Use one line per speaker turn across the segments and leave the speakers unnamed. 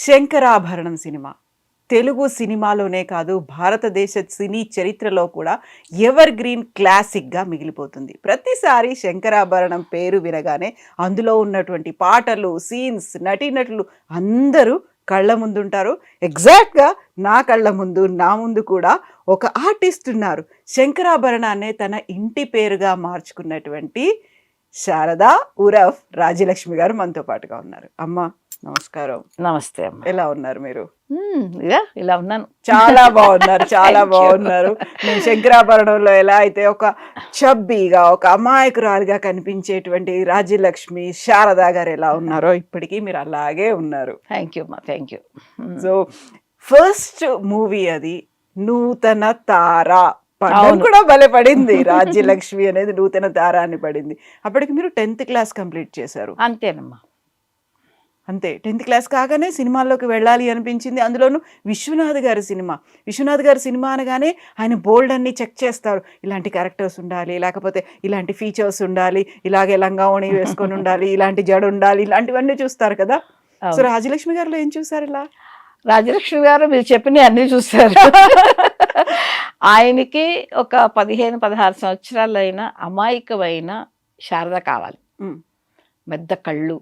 Shankarabharanam cinema Telugu సినిమాలోనే కాదు భారతదేశ సినీ చరిత్రలో కూడా ఎవర్ గ్రీన్ క్లాసిక్గా మిగిలిపోతుంది. ప్రతిసారి శంకరాభరణం పేరు వినగానే అందులో ఉన్నటువంటి పాటలు, సీన్స్, నటీనటులు అందరూ కళ్ళ ముందుంటారు. ఎగ్జాక్ట్గా నా కళ్ళ ముందు, నా ముందు కూడా ఒక ఆర్టిస్ట్ ఉన్నారు. శంకరాభరణాన్నే తన ఇంటి పేరుగా మార్చుకున్నటువంటి శారదా ఉరఫ్ రాజ్యలక్ష్మి గారు మనతో పాటుగా ఉన్నారు. అమ్మ నమస్కారం.
నమస్తే అమ్మ.
ఎలా ఉన్నారు మీరు?
ఇలా ఉన్నాను.
చాలా బాగున్నారు, చాలా బాగున్నారు. మీ శంకరాభరణంలో ఎలా అయితే ఒక చబ్బీగా, ఒక అమాయకురాలుగా కనిపించేటువంటి రాజ్యలక్ష్మి శారదా గారు ఎలా ఉన్నారో ఇప్పటికీ మీరు అలాగే ఉన్నారు.
థ్యాంక్ యూ అమ్మా, thank you.
So first movie అది నూతన తార. పదం కూడా భలే పడింది. రాజ్యలక్ష్మి అనేది నూతన తార అని పడింది. అప్పటికి మీరు 10th క్లాస్ కంప్లీట్ చేశారు.
అంతేనమ్మా.
అంతే, 10th క్లాస్ కాగానే సినిమాల్లోకి వెళ్ళాలి అనిపించింది. అందులోనూ విశ్వనాథ్ గారి సినిమా. విశ్వనాథ్ గారి సినిమా అనగానే ఆయన బోల్డ్ అన్ని చెక్ చేస్తారు. ఇలాంటి క్యారెక్టర్స్ ఉండాలి, లేకపోతే ఇలాంటి ఫీచర్స్ ఉండాలి, ఇలాగే లంగావణి వేసుకొని ఉండాలి, ఇలాంటి జడ ఉండాలి, ఇలాంటివన్నీ చూస్తారు కదా. సో రాజ్యలక్ష్మి గారిలో ఏం చూసారు? ఇలా
రాజ్యలక్ష్మి గారు మీరు చెప్పినవి అన్నీ చూస్తారు. ఆయనకి ఒక 15-16 సంవత్సరాలు అయిన అమాయకమైన శారద కావాలి. పెద్ద కళ్ళు,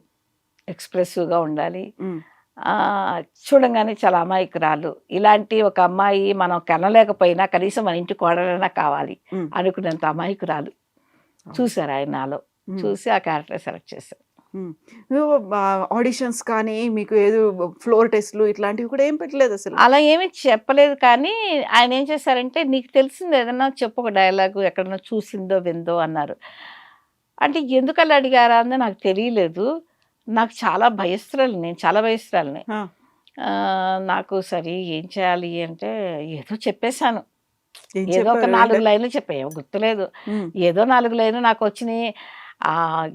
ఎక్స్ప్రెసివ్గా ఉండాలి, చూడంగానే చాలా అమాయకురాలు. ఇలాంటి ఒక అమ్మాయి మనం కనలేకపోయినా కనీసం మన ఇంటి కోడలైనా కావాలి అనుకున్నంత అమాయకురాలు చూసారు ఆయన నాలో. చూసి ఆ క్యారెక్టర్ సెలెక్ట్ చేశారు.
ఆడిషన్స్ కానీ మీకు ఏదో ఫ్లోర్ టెస్ట్లు ఇట్లాంటివి కూడా ఏం పెట్టలేదు అసలు?
అలా ఏమీ చెప్పలేదు. కానీ ఆయన ఏం చేశారంటే, నీకు తెలిసింది ఏదన్నా చెప్పు, ఒక డైలాగు ఎక్కడన్నా చూసిందో విందో అన్నారు. అంటే ఎందుకు అలా అడిగారా అని నాకు తెలియలేదు. నాకు చాలా భయస్తురాలు, నేను చాలా భయస్తురాలని. నాకు సరే ఏం చేయాలి అంటే ఏదో చెప్పేశాను. ఏదో ఒక 4 లైన్లు చెప్పాను, గుర్తులేదు. ఏదో 4 లైన్లు నాకు వచ్చినాయి.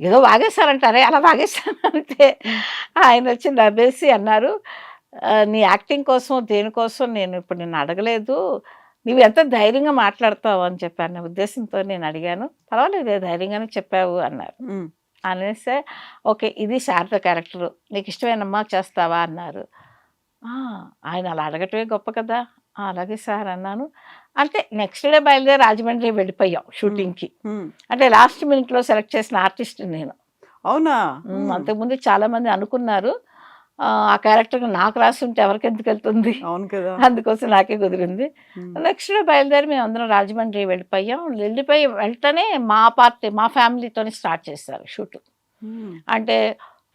ఏదో వాగేశారంటారే, అలా వాగేశాను అంతే. ఆయన వచ్చి నవ్వేసి అన్నారు, నీ యాక్టింగ్ కోసం దేనికోసం నేను ఇప్పుడు నిన్ను అడగలేదు, నువ్వు ఎంత ధైర్యంగా మాట్లాడతావు అని చెప్పాను. ఉద్దేశంతో నేను అడిగాను. పర్వాలేదు ధైర్యంగానే చెప్పావు అన్నారు. అనేస్తే ఓకే ఇది శారద క్యారెక్టరు, నీకు ఇష్టమేనమ్మా చేస్తావా అన్నారు. ఆయన అలా అడగటమే గొప్ప కదా. అలాగే సార్ అన్నాను. అంటే నెక్స్ట్ డే బయలుదేరి రాజమండ్రి వెళ్ళిపోయాం షూటింగ్కి. అంటే లాస్ట్ మినిట్లో సెలెక్ట్ చేసిన ఆర్టిస్ట్ నేను.
అవునా?
అంతకుముందు చాలామంది అనుకున్నారు ఆ క్యారెక్టర్ నాకు రాసి ఉంటే ఎవరికి ఎందుకు వెళ్తుంది.
అవును కదా,
అందుకోసం నాకే కుదిరింది. నెక్స్ట్ డే బయలుదేరి మేము అందరం రాజమండ్రి వెళ్ళిపోయాం. వెళ్తేనే మా ఫ్యామిలీతోనే స్టార్ట్ చేస్తారు షూట్. అంటే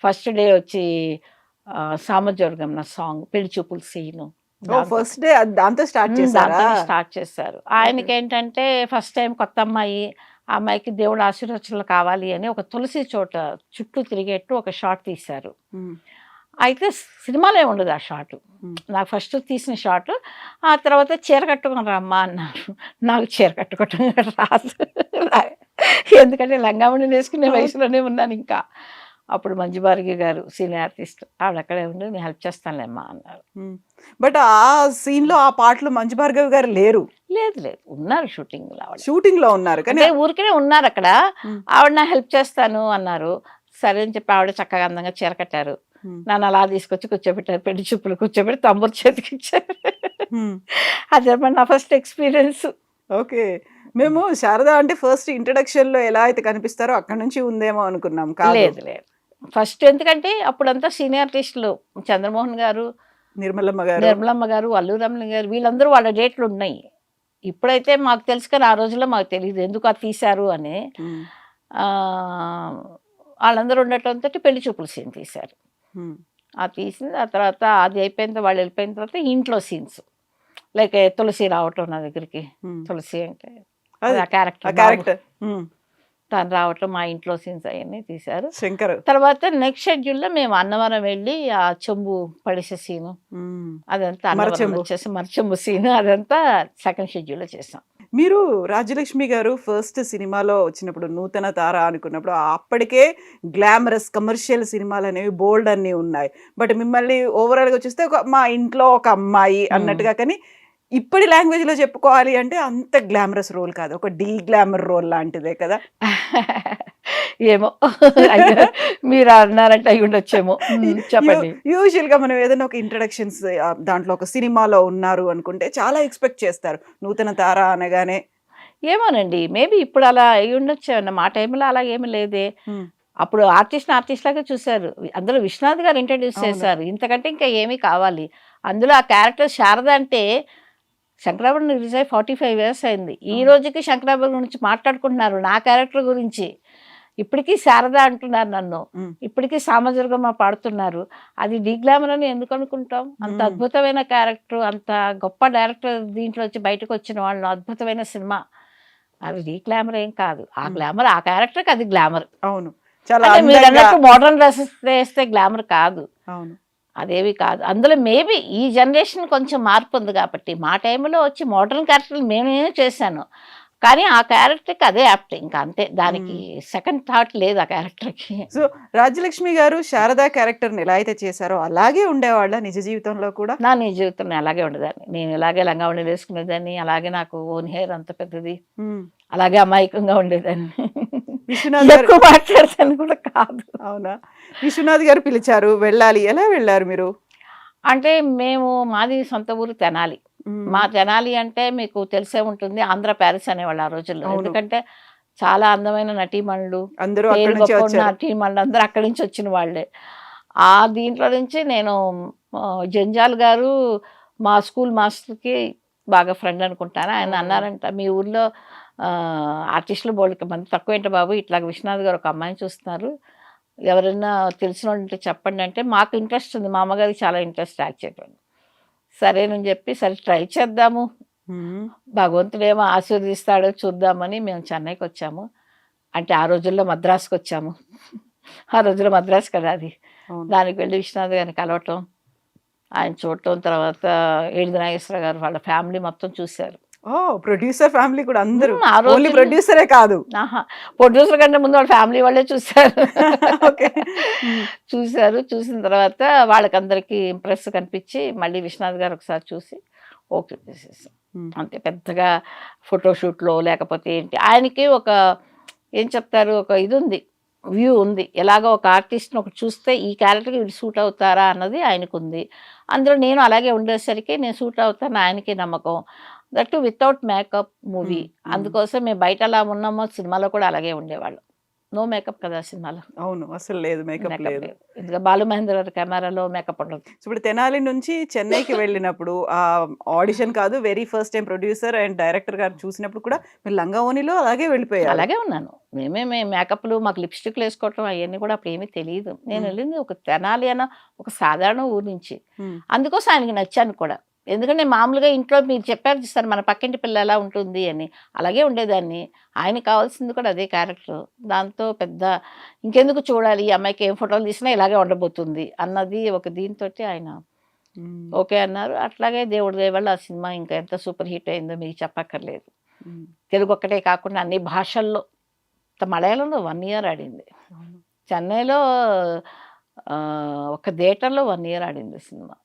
ఫస్ట్ డే వచ్చి సామజోర్గం నా సాంగ్, పెళ్లి చూపుల సీను
ఫస్ట్ డే దాంతో స్టార్ట్ చేశారు.
ఆయనకి ఏంటంటే ఫస్ట్ టైం కొత్త అమ్మాయి, ఆ అమ్మాయికి దేవుడు ఆశీర్వచనలు కావాలి అని ఒక తులసి చోట చుట్టూ తిరిగేట్టు ఒక షాట్ తీశారు. అయితే సినిమాలో ఉండదు ఆ షాట్. నాకు ఫస్ట్ తీసిన షాట్. ఆ తర్వాత చీర కట్టుకుని రమ్మా అన్నారు. నాకు చీర కట్టుకోవటం రాదు, ఎందుకంటే లంగామణి వేసుకునే వయసులోనే ఉన్నాను ఇంకా. అప్పుడు మంజు భార్గవి గారు సీనియర్ ఆర్టిస్ట్, ఆవిడ అక్కడే ఉండి నేను హెల్ప్ చేస్తానులేమ్మా అన్నారు.
బట్ ఆ సీన్లో ఆ పాటలు మంజు భార్గవి గారు లేరు?
లేదు ఉన్నారు
షూటింగ్ లో ఉన్నారు, కానీ
ఊరికనే ఉన్నారు అక్కడ. ఆవిడ నా హెల్ప్ చేస్తాను అన్నారు. సరే అని చెప్పి ఆవిడ చక్కగా అందంగా చీర కట్టారు. నన్ను అలా తీసుకొచ్చి కూర్చోబెట్టారు, పెళ్లి చూపులు కూర్చోబెట్టి తంబూరు చేతికి ఇచ్చారు. అది నా ఫస్ట్ ఎక్స్పీరియన్స్.
ఓకే, మేము శారద అంటే ఫస్ట్ ఇంట్రడక్షన్ లో ఎలా అయితే కనిపిస్తారో అక్కడ నుంచి ఉందేమో అనుకున్నాం.
లేదు ఫస్ట్, ఎందుకంటే అప్పుడంతా సీనియర్ ఆర్టిస్టులు చంద్రమోహన్ గారు, నిర్మలమ్మ గారు, అల్లు రమణ గారు, వీళ్ళందరూ వాళ్ళ డేట్లు ఉన్నాయి. ఇప్పుడైతే మాకు తెలుసు, కానీ ఆ రోజుల్లో మాకు తెలియదు ఎందుకు అది తీశారు అని. వాళ్ళందరూ ఉండటంతో పెళ్లి చూపుల సీన్ తీశారు. అది తీసింది. ఆ తర్వాత అది అయిపోయిన వాళ్ళు వెళ్ళిపోయిన తర్వాత ఇంట్లో సీన్స్, లైక్ తులసి రావటం నా దగ్గరికి. తులసి అంటే క్యారెక్టర్, తను రావటం, మా ఇంట్లో సీన్స్ అవన్నీ తీశారు. తర్వాత నెక్స్ట్ షెడ్యూల్లో మేము అన్నవరం వెళ్ళి ఆ చెంబు పడిసే సీను అదంతా అన్నవరం వచ్చేసి మరచెంబు సీను అదంతా సెకండ్ షెడ్యూల్లో చేసాం.
మీరు రాజ్యలక్ష్మి గారు ఫస్ట్ సినిమాలో వచ్చినప్పుడు నూతన తార అనుకున్నప్పుడు అప్పటికే గ్లామరస్ కమర్షియల్ సినిమాలు అనేవి బోల్డ్ అన్నీ ఉన్నాయి. బట్ మిమ్మల్ని ఓవరాల్గా వచ్చేస్తే మా ఇంట్లో ఒక అమ్మాయి అన్నట్టుగా, కానీ ఇప్పటి లాంగ్వేజ్లో చెప్పుకోవాలి అంటే అంత గ్లామరస్ రోల్ కాదు, ఒక డీ గ్లామర్ రోల్ లాంటిదే కదా.
ఏమో అయ్యో, మీరు అన్నారంటే అయి ఉండొచ్చేమో. చెప్పండి.
యూజువల్ గా మనం ఏదైనా ఒక ఇంట్రడక్షన్స్ దాంట్లో ఒక సినిమాలో ఉన్నారు అనుకుంటే చాలా ఎక్స్పెక్ట్ చేస్తారు నూతన తార అనగానే.
ఏమోనండి. మేబీ ఇప్పుడు అలా అయ్యుండొచ్చేమో. మా టైంలో అలా ఏమి లేదే.
ఉమ్,
అప్పుడు ఆర్టిస్ట్ లాగే చూసారు. అందులో విశ్వనాథ్ గారు ఇంట్రొడ్యూస్
అవును.
చేశారు. ఇంతకంటే ఇంకా ఏమి కావాలి. అందులో ఆ క్యారెక్టర్ శారద అంటే శంకరాభరణం రిలీజ్ అయ్యి 45 ఇయర్స్ అయింది. ఈ
అవును.
రోజుకి శంకరాభరణం గురించి మాట్లాడుకుంటున్నారు. నా క్యారెక్టర్ గురించి. ఇప్పటికీ శారద అంటున్నారు నన్ను.
ఉమ్,
ఇప్పటికీ సామజవరగమ పాడుతున్నారు. అది డీగ్లామర్ అని ఎందుకు అనుకుంటాం? అంత
ఉమ్,
అద్భుతమైన క్యారెక్టర్, అంత గొప్ప డైరెక్టర్ దీంట్లో వచ్చి బయటకొచ్చిన వాళ్ళు, అద్భుతమైన సినిమా. అది డీగ్లామర్ ఏం కాదు. ఆ
ఉమ్,
గ్లామర్ ఆ క్యారెక్టర్‌కి అది గ్లామర్.
అవును. చాలా
అంటే
అందంగా.
మీరన్నట్టు మోడర్న్ డ్రెసెస్ వేస్తే గ్లామర్ కాదు.
అవును.
అదేవి కాదు. అందులో మేబీ ఈ జనరేషన్ కొంచెం మార్పు ఉంది కాబట్టి, మా టైంలో వచ్చి మోడర్న్ క్యారెక్టర్‌లు నేను చేశాను. కానీ ఆ క్యారెక్టర్‌కి అదే యాప్ట్ ఇంక అంతే. దానికి
ఉమ్.
సెకండ్ థాట్ లేదు ఆ క్యారెక్టర్‌కి.
సో రాజ్యలక్ష్మి గారు శారదా క్యారెక్టర్ని ఎలా అయితే చేశారో అలాగే ఉండేవాళ్ళ నిజ జీవితంలో కూడా.
నా నిజ జీవితంలో అలాగే ఉండేదాన్ని. నేను ఇలాగే లంగావోణీలు వేసుకునేదాన్ని. అలాగే నాకు ఓన్ హెయిర్ అంత పెద్దది.
ఉమ్.
అలాగే అమాయకంగా ఉండేదాన్ని.
విశ్వనాథ్ గారు.
ఎక్కువ మాట్లాడేదాన్ని కూడా కాదు.
అవునా? విశ్వనాథ్ గారు పిలిచారు వెళ్ళాలి, ఎలా వెళ్ళారు మీరు?
అంటే మాది సొంత ఊరు తెనాలి.
ఉమ్,
మా తెనాలి అంటే మీకు తెలిసే ఉంటుంది. ఆంధ్ర ప్యారిస్ అనేవాళ్ళు ఆ రోజుల్లో.
అవును.
ఎందుకంటే చాలా అందమైన నటీమణులు,
అందరూ
పేరు
అక్కడి నుంచే
గొప్ప
వచ్చారు.
నటీమణులు అందరూ అక్కడి నుంచి వచ్చిన వాళ్ళే. ఆ దీంట్లో నుంచి నేను జంజాల్ గారు మా స్కూల్ మాస్టర్‌కి బాగా ఫ్రెండ్ అనుకుంటాను. ఆయన
ఓహ్!
అన్నారంట, "మీ ఊర్లో ఆర్టిస్టులు బోలెడు మంది తక్కువేంటి బాబు, ఇట్లాగ విశ్వనాథ్ గారు ఒక అమ్మాయిని చూస్తున్నారు. ఎవరైనా తెలిసినోళ్ళు ఉంటే చెప్పండి" అంటే మాకు ఇంట్రెస్ట్ ఉంది. మా అమ్మగారికి చాలా ఇంట్రెస్ట్ యాక్ట్ చేయడం. సరేనని చెప్పి సరే ట్రై చేద్దాము.
హ్మ్.
భగవంతుడేమో ఆశీర్వదిస్తాడో చూద్దామని మేము చెన్నైకొచ్చాము. అంటే ఆ రోజుల్లో మద్రాసుకొచ్చాము. ఆ రోజుల్లో మద్రాసు కదా అది.
అవును.
దానికి వెళ్లి విశ్వనాథ్ గారిని కలవటం, ఆయన చూడటం, తర్వాత ఏడిది నాగేశ్వరరావు గారు వాళ్ళ ఫ్యామిలీ మొత్తం చూసారు.
ఓహ్! ప్రొడ్యూసర్ ఫ్యామిలీ కూడా అందరూ.
ఆ
ఓన్లీ
రోజుల్లో
ప్రొడ్యూసరే కాదు.
ఆహా! ప్రొడ్యూసర్ కంటే ముందు వాళ్ళ ఫ్యామిలీ వాళ్ళే చూసారు.
ఓకే. హ్మ్.
చూసారు. చూసిన తర్వాత వాళ్ళకందరికీ ఇంప్రెస్ కనిపించి మళ్ళీ విశ్వనాథ్ గారు ఒకసారి చూసి ఓకే చేసేసాం.
హ్మ్.
అంతే, పెద్దగా ఫోటోషూట్‌లో లేకపోతే ఏంటి, ఆయనకి ఒక ఏం చెప్తారు, ఒక ఇదుంది. వ్యూ ఉంది. ఎలాగో ఒక ఆర్టిస్ట్‌ని ఒకటి చూస్తే ఈ క్యారెక్టర్‌కి వీళ్ళు సూట్ అవుతారా అన్నది ఆయనకుంది. అందులో నేను అలాగే ఉండేసరికి నేను సూట్ అవుతానని ఆయనకి నమ్మకం. That two without makeup movie.
హ్మ్. హ్మ్.
అందుకోసం మేము బయట ఎలా ఉన్నామో సినిమాలో కూడా అలాగే ఉండేవాళ్ళం. నో మేకప్ కదా సినిమాలో.
అవును. అసలు లేదు. మేకప్
మేకప్
లేదు.
లేదు. ఎందుకంటే బాలు మహేంద్ర గారి కెమెరాలో మేకప్ ఉండదు.
సో, ఇప్పుడు తెనాలి నుంచి చెన్నైకి వెళ్ళినప్పుడు ఆడిషన్ కాదు, very first time producer and director గారు చూసినప్పుడు కూడా మీరు లంగా ఓణిలో అలాగే వెళ్ళిపోయారు.
అలాగే ఉన్నాను. మేకప్‌లు మాకు లిప్‌స్టిక్‌లేసుకోవటం అయన్నీ కూడా అప్పుడేమీ తెలీదు.
హ్మ్.
నేనెళ్ళింది ఒక తెనాలి అన్న ఒక సాధారణ ఊరు నుంచి.
హ్మ్.
అందుకోసం ఆయనకి నచ్చాను కూడా. ఎందుకంటే మామూలుగా ఇంట్లో మీరు చెప్పారు చూసారు మన పక్కింటి పిల్ల ఎలా ఉంటుంది అని. అలాగే ఉండేదాన్ని. ఆయనకి కావాల్సింది కూడా అదే క్యారెక్టర్. దాంతో పెద్ద ఇంకెందుకు చూడాలి, ఈ అమ్మాయికి ఏం ఫోటోలు తీసినా ఇలాగే ఉండబోతుంది అన్నది ఒక దీనితోటి ఆయన
హ్మ్.
ఓకే అన్నారు. అట్లాగే దేవుడి దయ వల్ల ఆ సినిమా ఇంకా ఎంత సూపర్ హిట్ అయిందో మీకు చెప్పక్కర్లేదు.
హ్మ్.
తెలుగు ఒక్కటే కాకుండా అన్ని భాషల్లో. మలయాళంలో 1 ఇయర్ ఆడింది.
అవును.
చెన్నైలో ఒక థియేటర్‌లో 1 ఇయర్ ఆడింది సినిమా.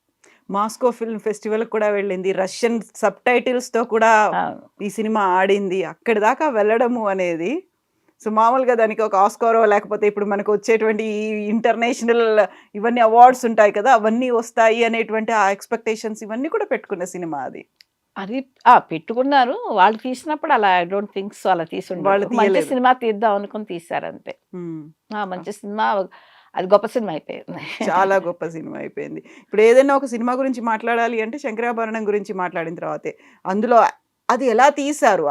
మాస్కో ఫిల్మ్ ఫెస్టివల్‌కి కూడా వెళ్ళింది. రష్యన్ సబ్‌టైటిల్స్‌తో కూడా
అవును.
ఈ సినిమా ఆడింది. అక్కడి దాకా వెళ్ళడము అనేది సో, మామూలుగా దానికి ఒక ఆస్కారో లేకపోతే ఇప్పుడు మనకు వచ్చేటువంటి ఈ ఇంటర్నేషనల్ ఇవన్నీ అవార్డ్స్ ఉంటాయి కదా! అవన్నీ వస్తాయి అనేటువంటి ఆ ఎక్స్‌పెక్టేషన్స్ ఇవన్నీ కూడా పెట్టుకున్న సినిమా అది.
అది పెట్టుకున్నారు. వాళ్ళు తీసినప్పుడు అలా ఐ డోంట్ థింక్ సో అలా తీసుండరు.
వాళ్ళు
మంచి
తీయలేదు.
సినిమా తీద్దాం అనుకుని తీశారంతే.
హ్మ్.
మంచి సినిమా, అది గొప్ప సినిమా అయిపోయింది.
చాలా గొప్ప సినిమా అయిపోయింది. ఇప్పుడు ఏదైనా ఒక సినిమా గురించి మాట్లాడాలి అంటే 'శంకరాభరణం' గురించి మాట్లాడిన తర్వాతే. అందులో అది ఎలా తీశారు?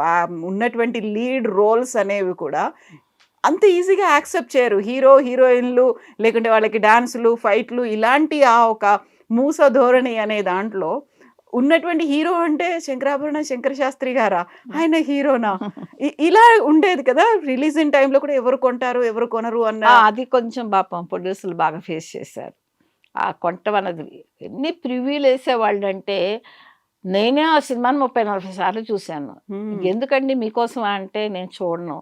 ఉన్నటువంటి లీడ్ రోల్స్ అనేవి కూడా అంత ఈజీగా యాక్సెప్ట్ చేయరు. హీరో, హీరోయిన్‌లు లేకుంటే వాళ్ళకి డాన్సులు, ఫైట్‌లు ఇలాంటి ఒక మూస ధోరణి అనే దాంట్లో ఉన్నటువంటి హీరో అంటే 'శంకరాభరణం శంకర శాస్త్రి' గారా? ఆయన హీరోనా? ఇలా ఉండేది కదా! రిలీజింగ్ టైమ్‌లో కూడా ఎవరు కొంటారు, ఎవరు కొనరు అన్న.
అది కొంచెం పాపం ప్రొడ్యూసర్‌లు బాగా ఫేస్ చేశారు. ఆ కొంటం అన్నది ఎన్ని ప్రివ్యూలేసేవాళ్ళంటే, నేనే ఆ సినిమాని 30, 40 సార్లు చూశాను.
హ్మ్.
ఎందుకండి మీకోసమా అంటే నేను చూడను.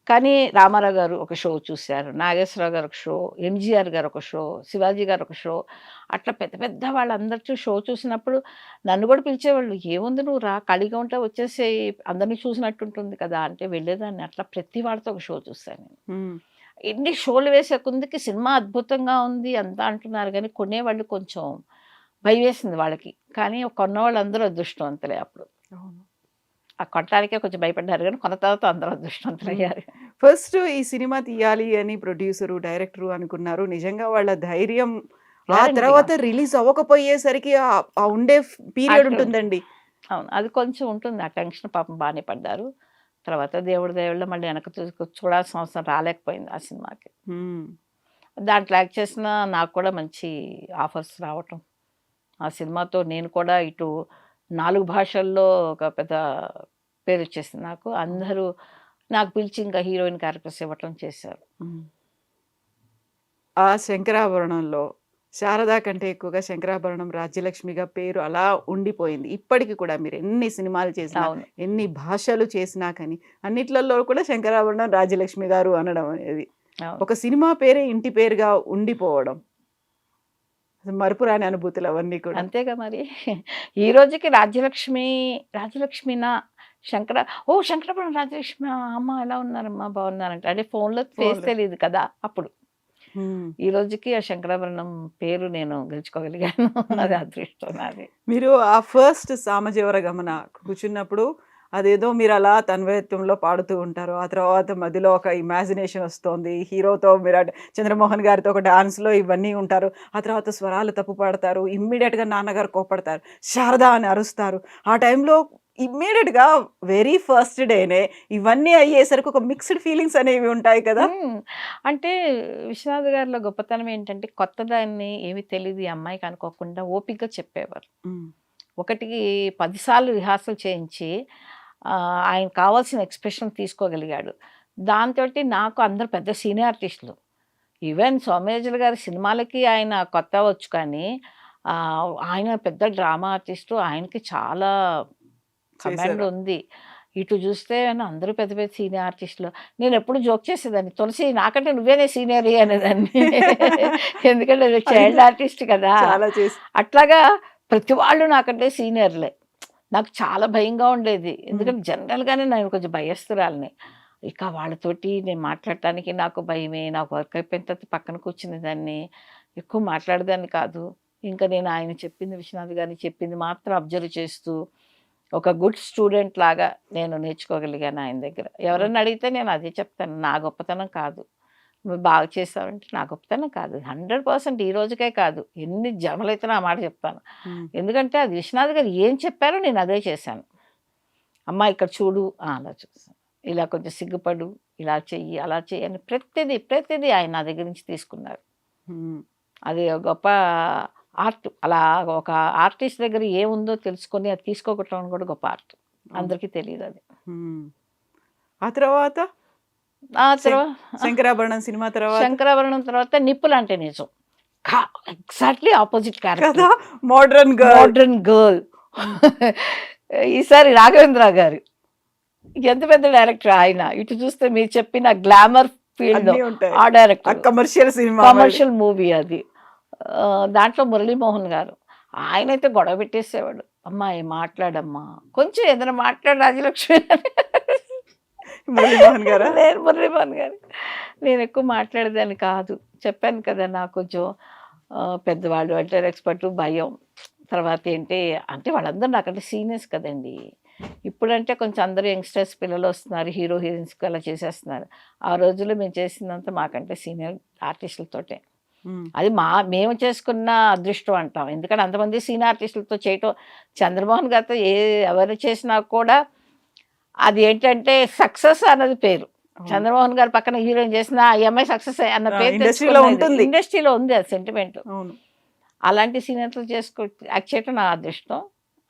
కానీ రామారావు గారు ఒక షో చూశారు. నాగేశ్వరరావు గారు ఒక షో, ఎంజీఆర్ గారు ఒక షో, శివాజీ గారు ఒక షో. అట్లా పెద్ద పెద్ద వాళ్ళందరూ షో చూసినప్పుడు నన్ను కూడా పిలిచేవాళ్ళు. "ఏముంది నువ్వు రా, ఖాళీగా ఉంటే వచ్చేసేయి. అందరిని చూసినట్టుంటుంది కదా!" అంటే వెళ్ళేదాన్ని. అట్లా ప్రతి వాళ్ళతో ఒక షో చూసాను నేను.
హ్మ్.
ఎన్ని షోలు వేసే కొందికి సినిమా అద్భుతంగా ఉంది అంతా అంటున్నారు కానీ కొనేవాళ్ళు కొంచెం భయం వేసింది వాళ్ళకి. కానీ కొన్నవాళ్ళు అందరూ అదృష్టవంతులే అప్పుడు.
అవును.
ఆ కొనటానికే కొంచెం భయపడ్డారు కానీ కొన్న తర్వాత అందరూ అదృష్టవంతులయ్యారు.
ఫస్ట్ ఈ సినిమా తీయాలి అని ప్రొడ్యూసరు, డైరెక్టరు అనుకున్నారు. నిజంగా వాళ్ళ ధైర్యం ఆ
గ్యారంటీగా.
తర్వాత రిలీజ్ అవ్వకపోయేసరికి ఆ ఉండే పీరియడ్
అటు
ఉంటుందండి.
అవును. అది కొంచెం ఉంటుంది. ఆ టెన్షన్ పాపం బానే పడ్డారు. తర్వాత దేవుడి దయ వల్ల మళ్ళీ వెనక్కి చూడాల్సిన అవసరం రాలేకపోయింది ఆ సినిమాకి.
హ్మ్.
దాంట్లో యాక్ట్ చేసిన నాకు కూడా మంచి ఆఫర్స్ రావటం. ఆ సినిమాతో నేను కూడా ఇటు 4 భాషల్లో ఒక పెద్ద పేరొచ్చేసింది నాకు. అందరూ నాకు పిలిచి ఇంకా హీరోయిన్ క్యారెక్టర్స్ ఇవ్వటం చేశారు.
హ్మ్. ఆ శంకరాభరణంలో శారద కంటే ఎక్కువగా శంకరాభరణం రాజ్యలక్ష్మిగా పేరు అలా ఉండిపోయింది. ఇప్పటికి కూడా మీరు ఎన్ని సినిమాలు చేసినా,
అవును.
ఎన్ని భాషలు చేసినా కానీ అన్నిట్లలో కూడా శంకరాభరణం రాజ్యలక్ష్మి గారు అనడం అనేది.
అవును.
ఒక సినిమా పేరే ఇంటి పేరుగా ఉండిపోవడం. అసలు మరపురాని అనుభూతులు అవన్నీ కూడా.
అంతేగా మరి. ఈ రోజుకి రాజ్యలక్ష్మినా శంకరాభరణం రాజ్యలక్ష్మి అమ్మ ఎలా ఉన్నారమ్మా బాగున్నారంట. అంటే ఫోన్‌లో ఫేస్
ఫోన్‌లో.
తెలీదు కదా అప్పుడు.
హ్మ్.
ఈ రోజుకి ఆ శంకరాభరణం పేరు నేను గెలుచుకోగలిగాను. అది అదృష్టం నాది.
మీరు ఆ ఫస్ట్ సామజీవర గమన కూర్చున్నప్పుడు అదేదో మీరు అలా తన్మయత్వంలో పాడుతూ ఉంటారు. ఆ తర్వాత మధ్యలో ఒక ఇమాజినేషన్ వస్తోంది. హీరోతో మీరు చంద్రమోహన్ గారితో ఒక డాన్స్‌లో ఇవన్నీ ఉంటారు. ఆ తర్వాత స్వరాలు తప్పు పాడతారు. ఇమ్మీడియేట్‌గా నాన్నగారు కోప్పడతారు. శారద అని అరుస్తారు. ఆ టైంలో ఇమ్మీడియేట్‌గా వెరీ ఫస్ట్ డేనే ఇవన్నీ అయ్యేసరికి ఒక మిక్స్డ్ ఫీలింగ్స్ అనేవి ఉంటాయి కదా!
హ్మ్. అంటే విశ్వనాథ్ గారిలో గొప్పతనం ఏంటంటే కొత్తదాన్ని ఏమి తెలీదు ఈ అమ్మాయికి అనుకోకుండా ఓపికగా చెప్పేవారు.
హ్మ్.
ఒకటికి 10 సార్లు రిహార్సల్ చేయించి ఆయనకు కావాల్సిన ఎక్స్‌ప్రెషన్ తీసుకోగలిగాడు. దాంతోటి నాకు అందరూ పెద్ద సీనియర్ ఆర్టిస్టులు. ఈవెన్ సోమయాజులు గారి సినిమాలకి ఆయన కొత్త అవ్వచ్చు కానీ ఆయన పెద్ద డ్రామా ఆర్టిస్టు. ఆయనకి చాలా కమాండ్
చేశారు.
ఉంది. ఇటు చూస్తే అందరూ పెద్ద పెద్ద సీనియర్ ఆర్టిస్టులు. నేనెప్పుడు జోక్ చేసేదాన్ని. తులసి నాకంటే నువ్వేనే సీనియర్‌వి అనేదాన్ని. ఎందుకంటే అది
అది
చైల్డ్ ఆర్టిస్ట్ కదా!
చాలా చేసి
అట్లాగా ప్రతి వాళ్ళు నాకంటే సీనియర్‌లే. నాకు చాలా భయంగా ఉండేది.
హ్మ్.
ఎందుకంటే జనరల్‌గానే నేను కొంచెం భయస్తురాలిని. ఇక వాళ్ళతోటి నేను మాట్లాడటానికి నాకు భయమే. నాకు వర్క్ అయిపోయిన తర్వాత పక్కన కూర్చునేదాన్ని. ఎక్కువ మాట్లాడేదాన్ని కాదు. ఇంకా నేను ఆయన చెప్పింది విశ్వనాథ్ గారిని చెప్పింది మాత్రం అబ్జర్వ్ చేస్తూ, ఒక గుడ్ స్టూడెంట్ లాగా నేను నేర్చుకోగలిగాను ఆయన దగ్గర. ఎవరన్నా అడిగితే నేను అదే చెప్తాను. నా గొప్పతనం కాదు. నువ్వు బాగా చేసావంటే నా గొప్పతనం కాదు. 100% ఈ రోజుకే కాదు. ఎన్ని జన్మలెత్తినా ఆ మాట చెప్తాను.
హ్మ్.
ఎందుకంటే అది విశ్వనాథ్ గారు ఏం చెప్పారో నేను అదే చేశాను. అమ్మా ఇక్కడ చూడు. అలా చూసాను. ఇలా కొంచెం సిగ్గుపడు, ఇలా చెయ్యి, అలా చెయ్యి అని ప్రతిదీ ఆయన నా దగ్గర నుంచి తీసుకున్నారు.
హ్మ్.
అది ఒక గొప్ప ఆర్ట్. అలా ఒక ఆర్టిస్ట్ దగ్గర ఏముందో తెలుసుకొని అది తీసుకోగటం కూడా గొప్ప ఆర్ట్.
అవును.
అందరికీ తెలీదది.
హ్మ్. ఆ తర్వాత
ఆ
శం
తర్వా
శంకరాభరణం సినిమా తర్వాత
'శంకరాభరణం' తర్వాత 'నిప్పులంటే నిజం.' కా ఎగ్జాక్ట్‌లీ ఆపోజిట్
కదా!
Character.
Modern girl.
Modern girl.
హ్మ్.
ఈసారి రాఘవేంద్ర గారు. ఎంత పెద్ద డైరెక్టర్ ఆయన. ఇటు చూస్తే మీరు చెప్పిన గ్లామర్ ఫీల్డ్‌లో
అన్నీ ఉంటాయి.
ఆ
ఆ
డైరెక్టర్.
కమర్షియల్ సినిమా మళ్ళీ.
కమర్షియల్ మూవీ అది. దాంట్లో మురళీమోహన్ గారు. ఆయనైతే గొడవ పెట్టేసేవాడు. "అమ్మా ఏం మాట్లాడమ్మా. కొంచెం ఏదైనా మాట్లాడు రాజలక్ష్మి" అని.
మురళీమోహన్ గారా?
నేను మురళీమోహన్ గారు. నేనెక్కువ మాట్లాడేదాన్ని కాదు. చెప్పాను కదా! నాకు కొంచెం పెద్దవాళ్ళు అంటే ఎక్స్‌పర్ట్ భయం. తర్వాతేంటి అంటే వాళ్ళందరూ నాకంటే సీనియర్స్ కదండీ! ఇప్పుడంటే కొంచెం అందరూ యంగ్‌స్టర్స్ పిల్లలొస్తున్నారు. హీరో, హీరోయిన్స్‌కి అలా చేసేస్తున్నారు. ఆ రోజుల్లో మేము చేసిందంతా మాకంటే సీనియర్ ఆర్టిస్టులతోటే.
హ్మ్.
అది మేము చేసుకున్న అదృష్టం అంటాం. ఎందుకంటే అంతమంది సీనియర్ ఆర్టిస్టులతో చేయటం చంద్రమోహన్ గారితో ఎవరు చేసినా కూడా అది ఏంటంటే సక్సెస్ అన్నది పేరు.
అవును.
చంద్రమోహన్ గారు పక్కన హీరోయిన్ చేసినా ఈ అమ్మాయి సక్సెసే అన్న
ఆ!
పేరు
ఇండస్ట్రీలో
తెచ్చుకున్నది.
ఉంటుంది.
ఇండస్ట్రీలో ఉంది అది సెంటిమెంట్.
అవును.
అలాంటి సీనియర్‌తో యాక్ట్ చేయటం నా అదృష్టం.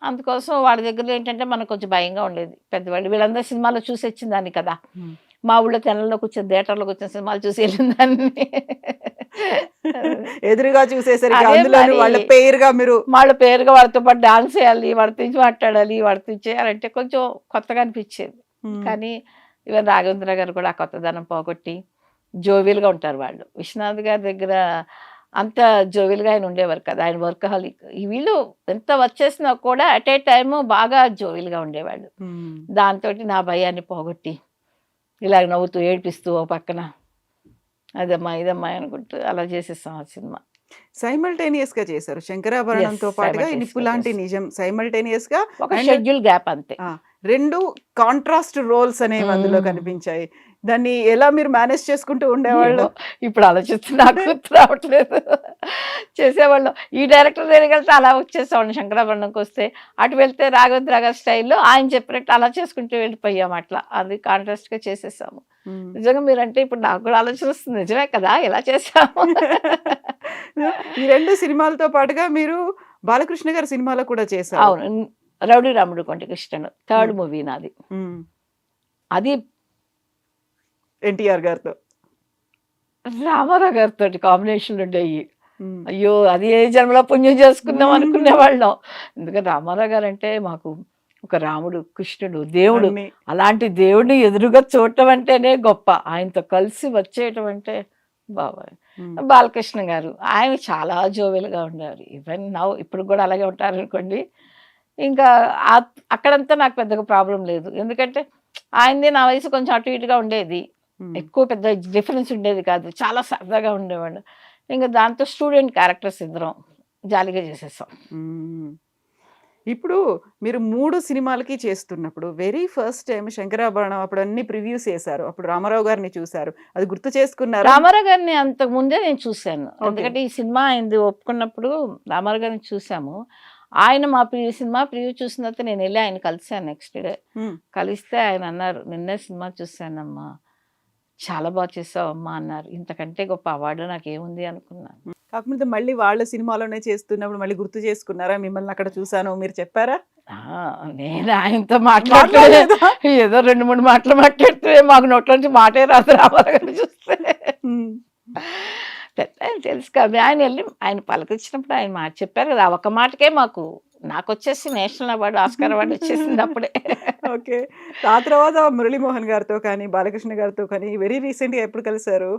అందుకోసం వాళ్ళ దగ్గర ఏంటంటే మనకు కొంచెం భయంగా ఉండేది. పెద్దవాళ్ళు వీళ్ళందరూ సినిమాలో చూసొచ్చిందాన్ని కదా!
హ్మ్.
మా ఊళ్ళో తెనల్లో కూర్చొని థియేటర్‌లో కూర్చొని సినిమాలు చూసి వెళ్ళినదాన్ని.
ఎదురుగా చూసేసరికి
అదే
అందులోను
మరి.
వాళ్ళ పెయిర్‌గా మీరు
వాళ్ళ పేరుగా వాళ్ళతో పాటు డాన్స్ చేయాలి, వాళ్ళతో నుంచి మాట్లాడాలి, వాళ్ళతో ఇది చేయాలంటే కొంచెం కొత్తగా అనిపిచ్చేది.
హ్మ్.
కానీ ఈవెన్ రాఘవేంద్ర గారు కూడా ఆ కొత్తదనం పోగొట్టి జోవియల్‌గా ఉంటారు వాళ్ళు. విశ్వనాథ్ గారి దగ్గర అంత జోవియల్‌గా ఆయన ఉండేవారు కదా! ఆయన వర్కహాలిక్. వీళ్ళు ఎంత వర్క్ చేసినా కూడా అట్ ఏ టైమ్ బాగా జోవియల్‌గా ఉండేవాళ్ళు.
హ్మ్.
దాంతోటి నా భయాన్ని పోగొట్టి, ఇలాగ నవ్వుతూ, ఏడిపిస్తూ ఓ పక్కన అదమ్మా ఇదమ్మా అనుకుంటూ అలా చేసేసాం ఆ సినిమా.
సైమల్టేనియస్ గా చేశారు శంకరాభరణంతో పాటుగా ఈ నిప్పు లాంటి
సైమల్టేనియస్గా
నిజం సైమల్టేనియస్ గా
ఒక
అండ్
షెడ్యూల్ గ్యాప్ అంతే.
రెండు కాంట్రాస్ట్ రోల్స్ అనేవి అందులో
మ్మ్.
కనిపించాయి. దాన్ని ఎలా మీరు మేనేజ్ చేసుకుంటూ
ఏమో
ఉండేవాళ్ళు?
ఇప్పుడు ఆలోచిస్తే నాకు గుర్తు రావట్లేదు. చేసేవాళ్ళం. ఈ డైరెక్టర్ దగ్గరికి వెళ్తే అలా వచ్చేసేవాళ్ళం. శంకరాభరణంకి వస్తే అటు వెళ్తే రాఘవేంద్ర గారి స్టైల్లో ఆయన చెప్పినట్టు అలా చేసుకుంటూ వెళ్ళిపోయాం. అట్లా అది కాంట్రాస్ట్గా చేసేసాము.
మ్మ్.
నిజంగా మీరంటే ఇప్పుడు నాకు కూడా ఆలోచన వస్తుంది. నిజమే కదా ఇలా చేసాము.
ఈ రెండు సినిమాలతో పాటుగా మీరు బాలకృష్ణ గారి సినిమాలో కూడా చేశారు.
అవును. రౌడీ రాముడు కొంటి కృష్ణను థర్డ్ మూవీ నాది.
మ్మ్.
అది
ఎన్టీఆర్ గారితో.
రామారావు గారితో కాంబినేషన్లు ఉండేవి.
మ్మ్.
అయ్యో అది ఏ జన్మలో పుణ్యం చేసుకుందాం అనుకునేవాళ్ళం. ఎందుకంటే రామారావు గారు అంటే మాకు ఒక రాముడు కృష్ణుడు దేవుడు.
అన్ని.
అలాంటి దేవుడిని ఎదురుగా చూడటం అంటేనే గొప్ప. ఆయనతో కలిసి వచ్చేయటం అంటే బాబాయ్.
మ్మ్.
బాలకృష్ణ గారు ఆయన చాలా జోవెల్గా ఉండేవారు. ఈవెన్ నౌ ఇప్పుడు కూడా అలాగే ఉంటారు అనుకోండి. ఇంకా అక్కడంతా నాకు పెద్దగా ప్రాబ్లం లేదు. ఎందుకంటే ఆయనది నా వయసు కొంచెం అటు ఇటుగా ఉండేది.
మ్మ్.
ఎక్కువ పెద్ద డిఫరెన్స్ ఉండేది కాదు. చాలా సరదాగా ఉండేవాడు. ఇంకా దాంతో స్టూడెంట్ క్యారెక్టర్స్ ఇద్దరం జాలీగా చేసేసాం.
మ్మ్. ఇప్పుడు మీరు 3 సినిమాలకి చేస్తున్నప్పుడు వెరీ ఫస్ట్ టైం శంకరాభరణం అప్పుడు అన్ని ప్రివ్యూస్ చేశారు. అప్పుడు రామారావు గారిని చూశారు. అది గుర్తు చేసుకున్నారు.
రామారావు గారిని అంతకు ముందే నేను చూశాను.
ఓకే.
ఎందుకంటే ఈ సినిమా ఆయనది ఒప్పుకున్నప్పుడు రామారావు గారిని చూసాము. ఆయన మా సినిమా ప్రివ్యూ చూసిన తర్వాత నేను వెళ్ళి ఆయన కలిశాను నెక్స్ట్ డే.
మ్మ్.
కలిస్తే ఆయన అన్నారు, నిన్నే సినిమా చూశానమ్మా, చాలా బాగా చేసావమ్మా అన్నారు. ఇంతకంటే గొప్ప అవార్డు నాకేముంది అనుకున్నాను.
కాకపోతే మళ్ళీ వాళ్ళ సినిమాలోనే చేస్తున్నప్పుడు మళ్ళీ గుర్తు చేసుకున్నారా? మిమ్మల్ని అక్కడ చూసాను మీరు చెప్పారా?
ఆ, నేను ఆయనతో మాట్లాడలేదు. ఏదో 2-3 మాటలు మాట్లాడితే మాకు నోట్ల నుంచి మాటే రాదు రామారావు గారిని చూస్తే.
మ్మ్.
పెద్ద ఆయన తెలుసు కదా. ఆయన వెళ్ళి ఆయన పలకరించినప్పుడు ఆయన మాట చెప్పారు కదా. ఆ ఒక్క మాటకే నాకు వచ్చేసి నేషనల్ అవార్డు ఆస్కార్ అవార్డు వచ్చేసింది అప్పుడే.
ఓకే. ఆ తర్వాత మురళీమోహన్ గారితో కానీ బాలకృష్ణ గారితో కానీ వెరీ రీసెంట్ గా ఎప్పుడు కలిశారు?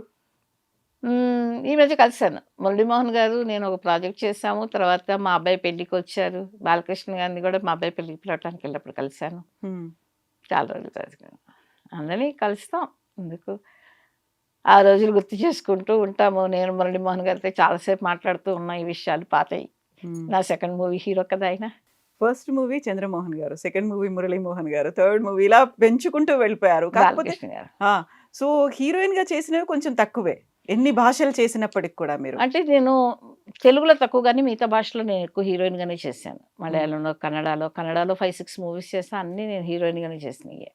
ఈ మధ్య కలిశాను. మురళీమోహన్ గారు నేను ఒక ప్రాజెక్ట్ చేశాము. తర్వాత మా అబ్బాయి పెళ్ళికి వచ్చారు. బాలకృష్ణ గారిని కూడా మా అబ్బాయి పెళ్ళికి పిలవటానికి వెళ్ళినప్పుడు కలిశాను.
మ్మ్.
చాలా రోజులు తర్వాత అందరినీ కలుస్తాం. ఎందుకు ఆ రోజులు గుర్తు చేసుకుంటూ ఉంటాము. నేను మురళీమోహన్ గారితో చాలాసేపు మాట్లాడుతూ ఉన్నా ఈ విషయాలు పాతయి.
మ్మ్.
నా సెకండ్ మూవీ హీరో కదా ఆయన.
ఫస్ట్ మూవీ చంద్రమోహన్ గారు, సెకండ్ మూవీ మురళీమోహన్ గారు, థర్డ్ మూవీ ఇలా పెంచుకుంటూ వెళ్ళిపోయారు. కాకపోతే
బాలకృష్ణ గారు
సో హీరోయిన్ గా చేసినవి కొంచెం తక్కువే, ఎన్ని భాషలు చేసినప్పటికి కూడా మీరు.
అంటే నేను తెలుగులో తక్కువ కానీ మిగతా భాషలో నేను ఎక్కువ హీరోయిన్గానే చేశాను. మలయాళంలో, కన్నడలో 5-6 మూవీస్ చేశాను. అన్నీ నేను హీరోయిన్గానే చేసినాయి.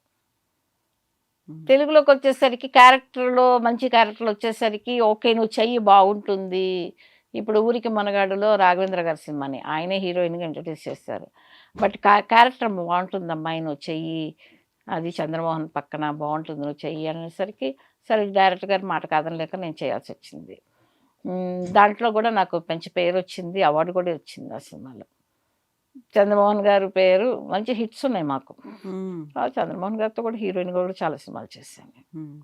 మ్మ్.
తెలుగులోకి వచ్చేసరికి మంచి క్యారెక్టర్లు వచ్చేసరికి ఓకే నువ్వు చెయ్యి బాగుంటుంది. ఇప్పుడు ఊరికి మనగాడులో రాఘవేంద్ర గారి సినిమాని ఆయనే హీరోయిన్గా ఇంట్రడ్యూస్ చేశారు. బట్ క్యారెక్టర్ బాగుంటుందమ్మా నువ్వు చెయ్యి, అది చంద్రమోహన్ పక్కన బాగుంటుంది నువ్వు చెయ్యి అనేసరికి సరే డైరెక్టర్ గారి మాట కాదనలేక నేను చేయాల్సి వచ్చింది. దాంట్లో కూడా నాకు మంచి పేరు వచ్చింది, అవార్డు కూడా వచ్చింది ఆ సినిమాలో. చంద్రమోహన్ గారి పేరు మంచి హిట్స్ ఉన్నాయి మాకు.
మ్మ్.
చంద్రమోహన్ గారితో కూడా హీరోయిన్ కూడా చాలా సినిమాలు చేశాను.
మ్మ్.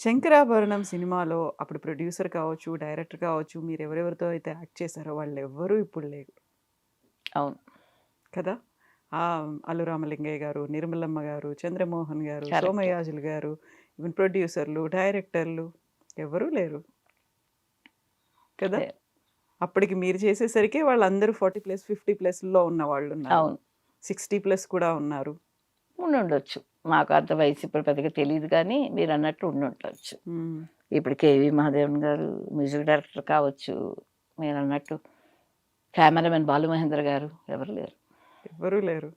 శంకరాభరణం సినిమాలో అప్పుడు ప్రొడ్యూసర్ కావచ్చు, డైరెక్టర్ కావచ్చు, మీరు ఎవరెవరితో అయితే యాక్ట్ చేశారో వాళ్ళు ఎవ్వరూ ఇప్పుడు లేరు
అవును
కదా. అల్లు రామలింగయ్య గారు, నిర్మలమ్మ గారు, చంద్రమోహన్ గారు,
Correct.
సోమయాజులు గారు, ఈవెన్ ప్రొడ్యూసర్లు, డైరెక్టర్లు ఎవరూ లేరు కదా.
లేరు.
అప్పటికి మీరు చేసేసరికి వాళ్ళందరూ 40+, 50+లో ఉన్న వాళ్ళు ఉన్నారు,
అవును
60+ కూడా ఉన్నారు.
ఉండొచ్చు. మాకు అంత వయసు ఇప్పుడు పెద్దగా తెలియదు కానీ మీరు అన్నట్టు ఉండొచ్చు.
మ్మ్.
ఇప్పుడు కేవి మహాదేవన్ గారు మ్యూజిక్ డైరెక్టర్ కావచ్చు, మీరు అన్నట్టు కెమెరామెన్ బాలుమహేంద్ర గారు ఎవరు లేరు.
ఎవ్వరూ లేరు.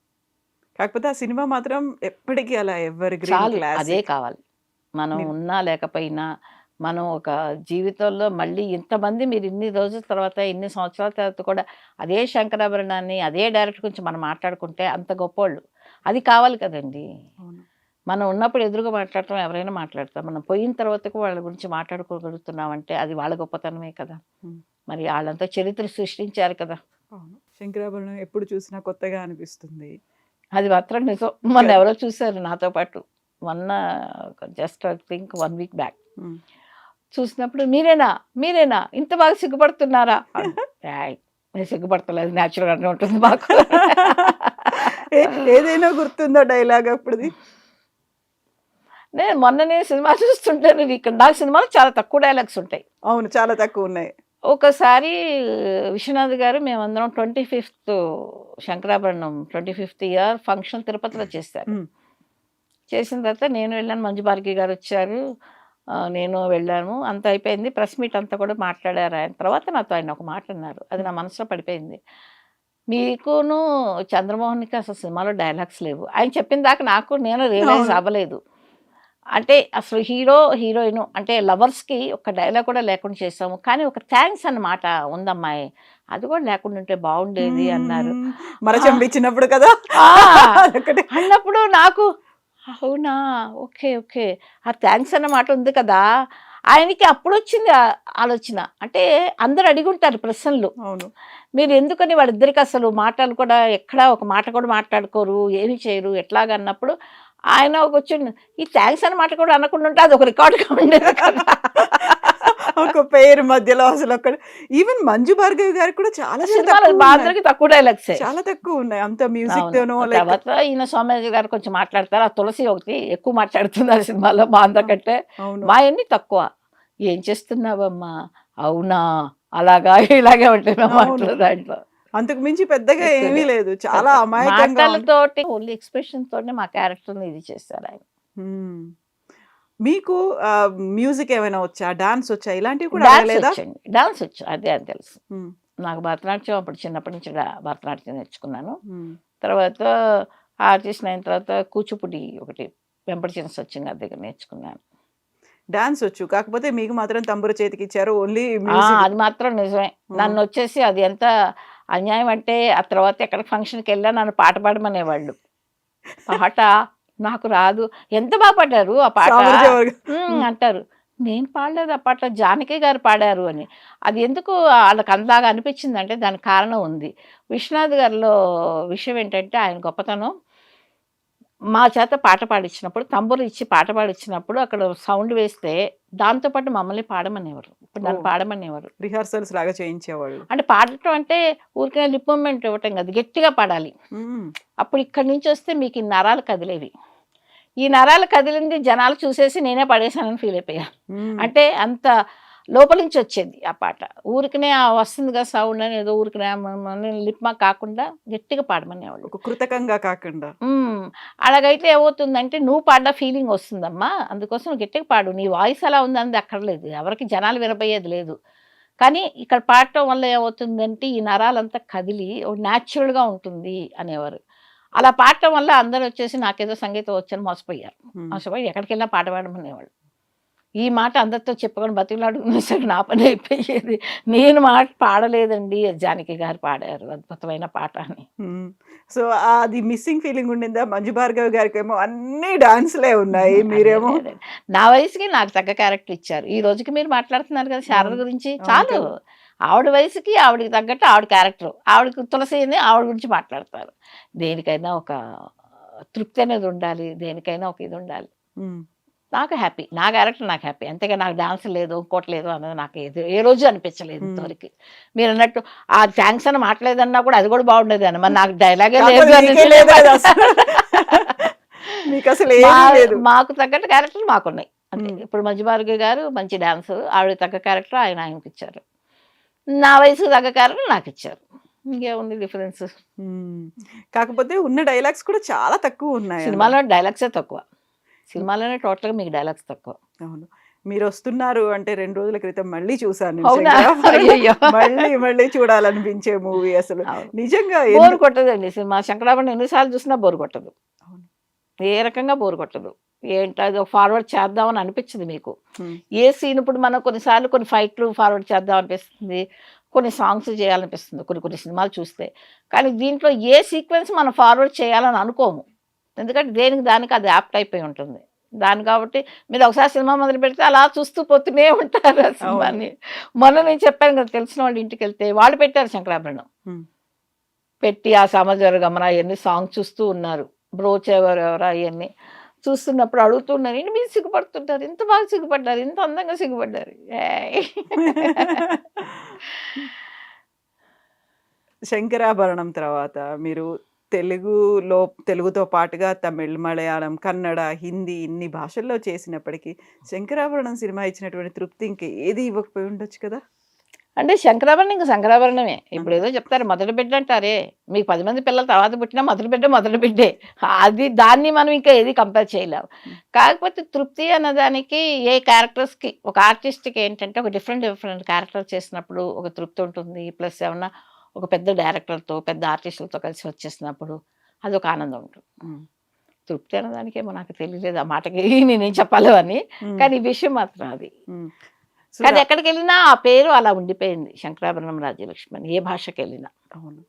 కాకపోతే ఆ సినిమా మాత్రం ఎప్పటికీ అలా ఎవరి
చాలు అదే కావాలి. మనం ఉన్నా లేకపోయినా మనం ఒక జీవితంలో మళ్ళీ ఇంతమంది మీరు ఇన్ని రోజుల తర్వాత ఇన్ని సంవత్సరాల తర్వాత కూడా అదే శంకరాభరణాన్ని అదే డైరెక్టర్ గురించి మనం మాట్లాడుకుంటే అంత గొప్పోళ్ళు. అది కావాలి కదండి. మనం ఉన్నప్పుడు ఎదురుగా మాట్లాడటం ఎవరైనా మాట్లాడతారు. మనం పోయిన తర్వాత వాళ్ళ గురించి మాట్లాడుకోగలుగుతున్నామంటే అది వాళ్ళ గొప్పతనమే కదా. మరి వాళ్ళంతా చరిత్ర సృష్టించారు కదా.
శంకరాభరణం ఎప్పుడు చూసినా కొత్తగా అనిపిస్తుంది.
అది మాత్రం నిజం. మొన్న ఎవరో చూశారు నాతో పాటు, మొన్న just I think 1 week back చూసినప్పుడు మీరేనా ఇంత బాగా సిగ్గుపడుతున్నారా? నేను సిగ్గుపడతలేదు, న్యాచురల్గానే ఉంటుంది మాకు.
ఏదైనా గుర్తుందో డైలాగ్ అప్పుడుది?
మొన్ననే సినిమా చూస్తుంటే ఇక్కడ నాకు సినిమాలో చాలా తక్కువ డైలాగ్స్ ఉంటాయి.
అవును. చాలా తక్కువ ఉన్నాయి.
ఒకసారి విశ్వనాథ్ గారు మేమందరం 25th Shankarabharanam 25th year function తిరుపతిలో చేశారు.
హ్మ్.
చేసిన తర్వాత నేను వెళ్ళాను, మంజు భార్గవి గారు వచ్చారు, నేను వెళ్ళాను. అంతా అయిపోయింది. ప్రెస్ మీట్ అంతా కూడా మాట్లాడారు ఆయన. తర్వాత నాతో ఆయన ఒక మాట అన్నారు. అది నా మనసులో పడిపోయింది. మీకును చంద్రమోహన్‌కి అసలు సినిమాలో డైలాగ్స్ లేవు. ఆయన చెప్పిన దాకా నేను రియలైజ్
అవును.
అవ్వలేదు. అంటే అసలు హీరో, హీరోయిన్ అంటే లవర్స్‌కి ఒక డైలాగ్ కూడా లేకుండా చేసాము. కానీ ఒక థాంక్స్ అన్న మాట ఉందమ్మాయి. అది కూడా లేకుండా ఉంటే బాగుండేది అన్నారు.
మరచెంబు ఇచ్చినప్పుడు కదా!
ఆ!
అదొకటి.
అన్నప్పుడు నాకు అవునా! ఓకే. ఓకే. ఆ థాంక్స్ అన్న మాట ఉంది కదా! ఆయనకి అప్పుడొచ్చింది ఆలోచన. అంటే అందరూ అడిగుంటారు ప్రశ్నలు.
అవును.
మీరు ఎందుకని వాళ్ళిద్దరికి అసలు మాటలు కూడా ఎక్కడా ఒక మాట కూడా మాట్లాడుకోరు, ఏమి చేయరు ఎట్లాగన్నప్పుడు ఆయన కూర్చొని ఈ థాంక్స్ అన్న మాట కూడా అనకుండా ఉంటే అదొక రికార్డ్‌గా ఉండేది కదా!
ఒక పేరు మధ్యలో అసలొక్కడు ఈవెన్ 'మంజు భార్గవి' గారికి కూడా చాలా చాలా
సినిమాలో
తక్కువున్నాయి.
అందరికి తక్కువ డైలాగ్సే.
చాలా తక్కువున్నాయి. అంత
అవును.
మ్యూజిక్‌తోనో లైక్
తర్వాత ఈయన సోమయాజి గారు కొంచెం మాట్లాడతారు. ఆ తులసి ఒకటి ఎక్కువ మాట్లాడుతుంది ఆ సినిమాలో మా అందరికంటే.
అవును.
మాయన్ని తక్కువ. "ఏం చేస్తున్నావమ్మా? అవునా? అలాగా?" ఇలాగే ఉంటాయి మా
అవును.
మాటలు దాంట్లో.
అంతకు మించి పెద్దగా
ఎక్కువ
ఏమీ
లేవు.
లేదు. చాలా అమాయకంగా
మాటలతోటి ఓన్లీ ఎక్స్‌ప్రెషన్‌తోనే మా క్యారెక్టర్‌ని ఇది చేశారాయన.
హ్మ్. మీకు మ్యూజిక్ ఏమైనా వచ్చా? డాన్స్ వచ్చా? ఇలాంటివి కూడా
డాన్స్
అడగలేదా?
వచ్చండి. డాన్స్ వచ్చు. అదే అది తెలుసు.
హ్మ్.
నాకు భరతనాట్యం అప్పుడు చిన్నప్పటి నుంచి భరతనాట్యం నేర్చుకున్నాను.
హ్మ్.
తర్వాత ఆర్టిస్ట్ అయిన తర్వాత కూచిపూడి ఒకటి వెంపటి చిన్న సత్యం గారి దగ్గర నేర్చుకున్నాను.
డాన్స్ వచ్చు. కాకపోతే మీకు మాత్రం తంబుర చేతికిచ్చారు. Only music.
అది మాత్రం నిజమే.
హ్మ్.
నన్నొచ్చేసి అది ఎంత అన్యాయం అంటే ఆ తర్వాత ఎక్కడికి ఫంక్షన్‌కెళ్ళినా నన్ను పాట పాడమనేవాళ్ళు. పాట నాకు రాదు. ఎంత పాడారు ఆ పాట
సామరస్యం.
అంటారు. నేను పాడలేదు ఆ పాట జానకి గారు పాడారు అని. అది ఎందుకు ఆళ్ళకి అంతలాగా అనిపించిందంటే దానికి కారణం ఉంది. విశ్వనాథ్ గారిలో విషయం ఏంటంటే ఆయన గొప్పతనం మా చేత పాట పాడించినప్పుడు తంబూరు ఇచ్చి పాట పాడించినప్పుడు అక్కడ సౌండ్ వేస్తే దాంతో పాటు మమ్మల్ని పాడమనేవారు. ఇప్పుడు నన్ను
ఓహ్!
పాడమనేవారు.
రిహార్సల్స్ లాగా చేయించేవాళ్ళు.
అంటే పాడటం అంటే ఊరికే లిప్ మూవ్‌మెంట్ ఇవ్వటం కాదు. గట్టిగా పాడాలి.
హ్మ్.
అప్పుడు ఇక్కడి నుంచొస్తే మీకు ఈ నరాలు కదిలేవి. ఈ నరాలు కదిలింది జనాలు చూసేసి నేనే పడేసానని ఫీల్ అయిపోయా.
హ్మ్.
అంటే అంత లోపల నుంచి వచ్చేది ఆ పాట. ఊరికనే వస్తుంది కదా సౌండ్ అని ఏదో ఊరికనే లిప్ మాక్ కాకుండా గట్టిగా పాడమనేవాళ్ళు.
ఒక కృతకంగా కాకుండా.
హ్మ్. అలాగైతే ఏమవుతుందంటే నువ్వు పాడిన ఫీలింగ్ వస్తుందమ్మా. అందుకోసం నువ్వు గట్టిగా పాడు. నీ వాయిస్ అలా ఉందన్నది అక్కర్లేదు. ఎవరికీ జనాలు వినబోయేది లేదు. కానీ ఇక్కడ పాడటం వల్ల ఏమవుతుందంటే ఈ నరాలంతా కదిలి న్యాచురల్‌గా ఉంటుంది అనేవారు. అలా పాడటం వల్ల అందరొచ్చేసి నాకేదో సంగీతం వచ్చని మోసపోయారు.
హ్మ్.
మోసపోయి ఎక్కడికెళ్ళినా పాట పాడమనేవాళ్ళు. ఈ మాట అందరితో చెప్పుకొని బతిమలాడుకునే సరే నా పని అయిపోయేది. నేను మాట పాడలేదండి. జానకి గారు పాడారు అద్భుతమైన పాట అని.
హ్మ్. సో, అది మిస్సింగ్ ఫీలింగ్ ఉండిందా? 'మంజు భార్గవి' గారికేమో అన్నీ డాన్స్‌లే ఉన్నాయి.
అదే.
మీరేమో
అదే. నా వయసుకి నాకు తగ్గ క్యారెక్టర్ ఇచ్చారు. ఈ రోజుకి మీరు మాట్లాడుతున్నారు కదా! శారద
అవును.
గురించి.
అవును
చాలు.
కదా!
ఆవిడ వయసుకి ఆవిడకి తగ్గట్టు ఆవిడ క్యారెక్టర్. ఆవిడకి తులసి అని ఆవిడ గురించి మాట్లాడతారు. దేనికైనా ఒక తృప్తి అనేది ఉండాలి. దేనికైనా ఒక ఇది ఉండాలి.
హ్మ్.
నాకు హ్యాపీ. నా క్యారెక్టర్ నాకు హ్యాపీ. అంతేగాని నాకు డాన్స్ లేదు, ఇంకోటి లేదు అన్నది నాకు ఏ రోజు అనిపించలేదు
హ్మ్.
ఇంతవరకి. మీరన్నట్టు ఆ థాంక్స్ అని మాట్లాడలేదన్నా కూడా అది కూడా బాగుండేదని. మరి నాకు డైలాగే లేదు
కాకపోతే
అని
మీకే లేదు కదా అసలు. మీకసలు ఏమీ లేదు.
మాకు తగ్గట్టు క్యారెక్టర్‌లు మాకున్నాయి. అంతే.
హ్మ్.
ఇప్పుడు మంజు భార్గవి గారు మంచి డాన్సర్. ఆవిడకి తగ్గ క్యారెక్టర్ ఆయనకిచ్చారు. నా వయసుకి తగ్గ క్యారెక్టర్ నాకిచ్చారు. ఇంకేముంది డిఫరెన్స్.
హ్మ్. కాకపోతే ఉన్న డైలాగ్స్ కూడా చాలా తక్కువున్నాయి అందులో.
సినిమాలో డైలాగ్సే తక్కువ. సినిమాలోనే టోటల్‌గా మీకు డైలాగ్స్ తక్కువ.
అవును. మీరొస్తున్నారు అంటే 2 రోజుల క్రితం మళ్ళీ చూసాను నేను
అవునా?
'శంకరాభరణం'.
అయ్యయ్యో!
మళ్ళీ మళ్ళీ చూడాలనిపించే మూవీ అసలు.
అవును.
నిజంగా
బోర్ కొట్టదండి సినిమా. 'శంకరాభరణం' ఎన్ని సార్లు చూసినా బోర్ కొట్టదు.
అవును.
ఏ రకంగా బోర్ కొట్టదు. ఏంటదో ఫార్వర్డ్ చేద్దామని అనిపించదు మీకు.
హ్మ్.
ఏ సీన్ ఇప్పుడు మనం కొన్నిసార్లు కొన్ని ఫైట్‌లు ఫార్వర్డ్ చేద్దాం అనిపిస్తుంది. కొన్ని సాంగ్స్ చేయాలనిపిస్తుంది. కొన్ని కొన్ని సినిమాలు చూస్తే. కానీ దీంట్లో ఏ సీక్వెన్స్ మనం ఫార్వర్డ్ చేయాలని అనుకోము. ఎందుకంటే దేనికి దానికి అది యాప్ట్ అయిపోయి ఉంటుంది. కాబట్టి మీరు ఒకసారి సినిమా మొదలుపెడితే అలా చూస్తూ పోతూనే ఉంటారు ఆ
అవును.
సినిమాని. మొన్న నేను చెప్పాను కదా! తెలిసిన వాళ్ళ ఇంటికెళ్తే వాళ్ళు పెట్టారు 'శంకరాభరణం.'
హ్మ్.
పెట్టి ఆ 'సామజవర గమన' అయన్నీ సాంగ్స్ చూస్తూ ఉన్నారు. 'బ్రోచేవరెవరా' అయన్నీ. చూస్తున్నప్పుడు అడుగుతున్నారు. "ఏంటి మీరు సిగ్గుపడుతుంటారు. ఇంత బాగా సిగ్గుపడ్డారు. ఇంత అందంగా సిగ్గుపడ్డారు." ఏయ్!
'శంకరాభరణం' తర్వాత మీరు తెలుగులో తెలుగుతో పాటుగా తమిళ్, మలయాళం, కన్నడ, హిందీ ఇన్ని భాషల్లో చేసినప్పటికీ 'శంకరాభరణం' సినిమా ఇచ్చినటువంటి తృప్తి ఇంక ఏది ఇవ్వకపోయి ఉండొచ్చు కదా!
అంటే శంకరాభరణం ఇంక శంకరాభరణమే.
అంతే.
ఇప్పుడేదో చెప్తారు మొదటి బిడ్డ అంటారే, మీకు 10 మంది పిల్లలు తర్వాత పుట్టినా మొదటి బిడ్డ మొదటి బిడ్డే. దాన్ని మనం ఇంకా ఏది కంపేర్ చేయలేం.
హ్మ్.
కాకపోతే తృప్తి అన్నదానికి ఏ క్యారెక్టర్స్‌కి ఒక ఆర్టిస్ట్‌కి ఏంటంటే ఒక డిఫరెంట్ క్యారెక్టర్ చేసినప్పుడు ఒక తృప్తి ఉంటుంది. ప్లస్ ఏమన్నా ఒక పెద్ద డైరెక్టర్‌తో, పెద్ద ఆర్టిస్టులతో కలిసి వచ్చేసినప్పుడు అదొక ఆనందం ఉంటుంది.
హ్మ్.
తృప్తి అన్నదానికేమో నాకు తెలియలేదు ఆ మాటకి నేనేం చెప్పాలో అని.
హ్మ్.
కానీ ఈ విషయం మాత్రం అది.
హ్మ్. సో,
కానీ ఎక్కడికెళ్ళినా ఆ పేరు అలా ఉండిపోయింది. శంకరాభరణం రాజ్యలక్ష్మి అని. ఏ భాషకెళ్ళినా.
అవును.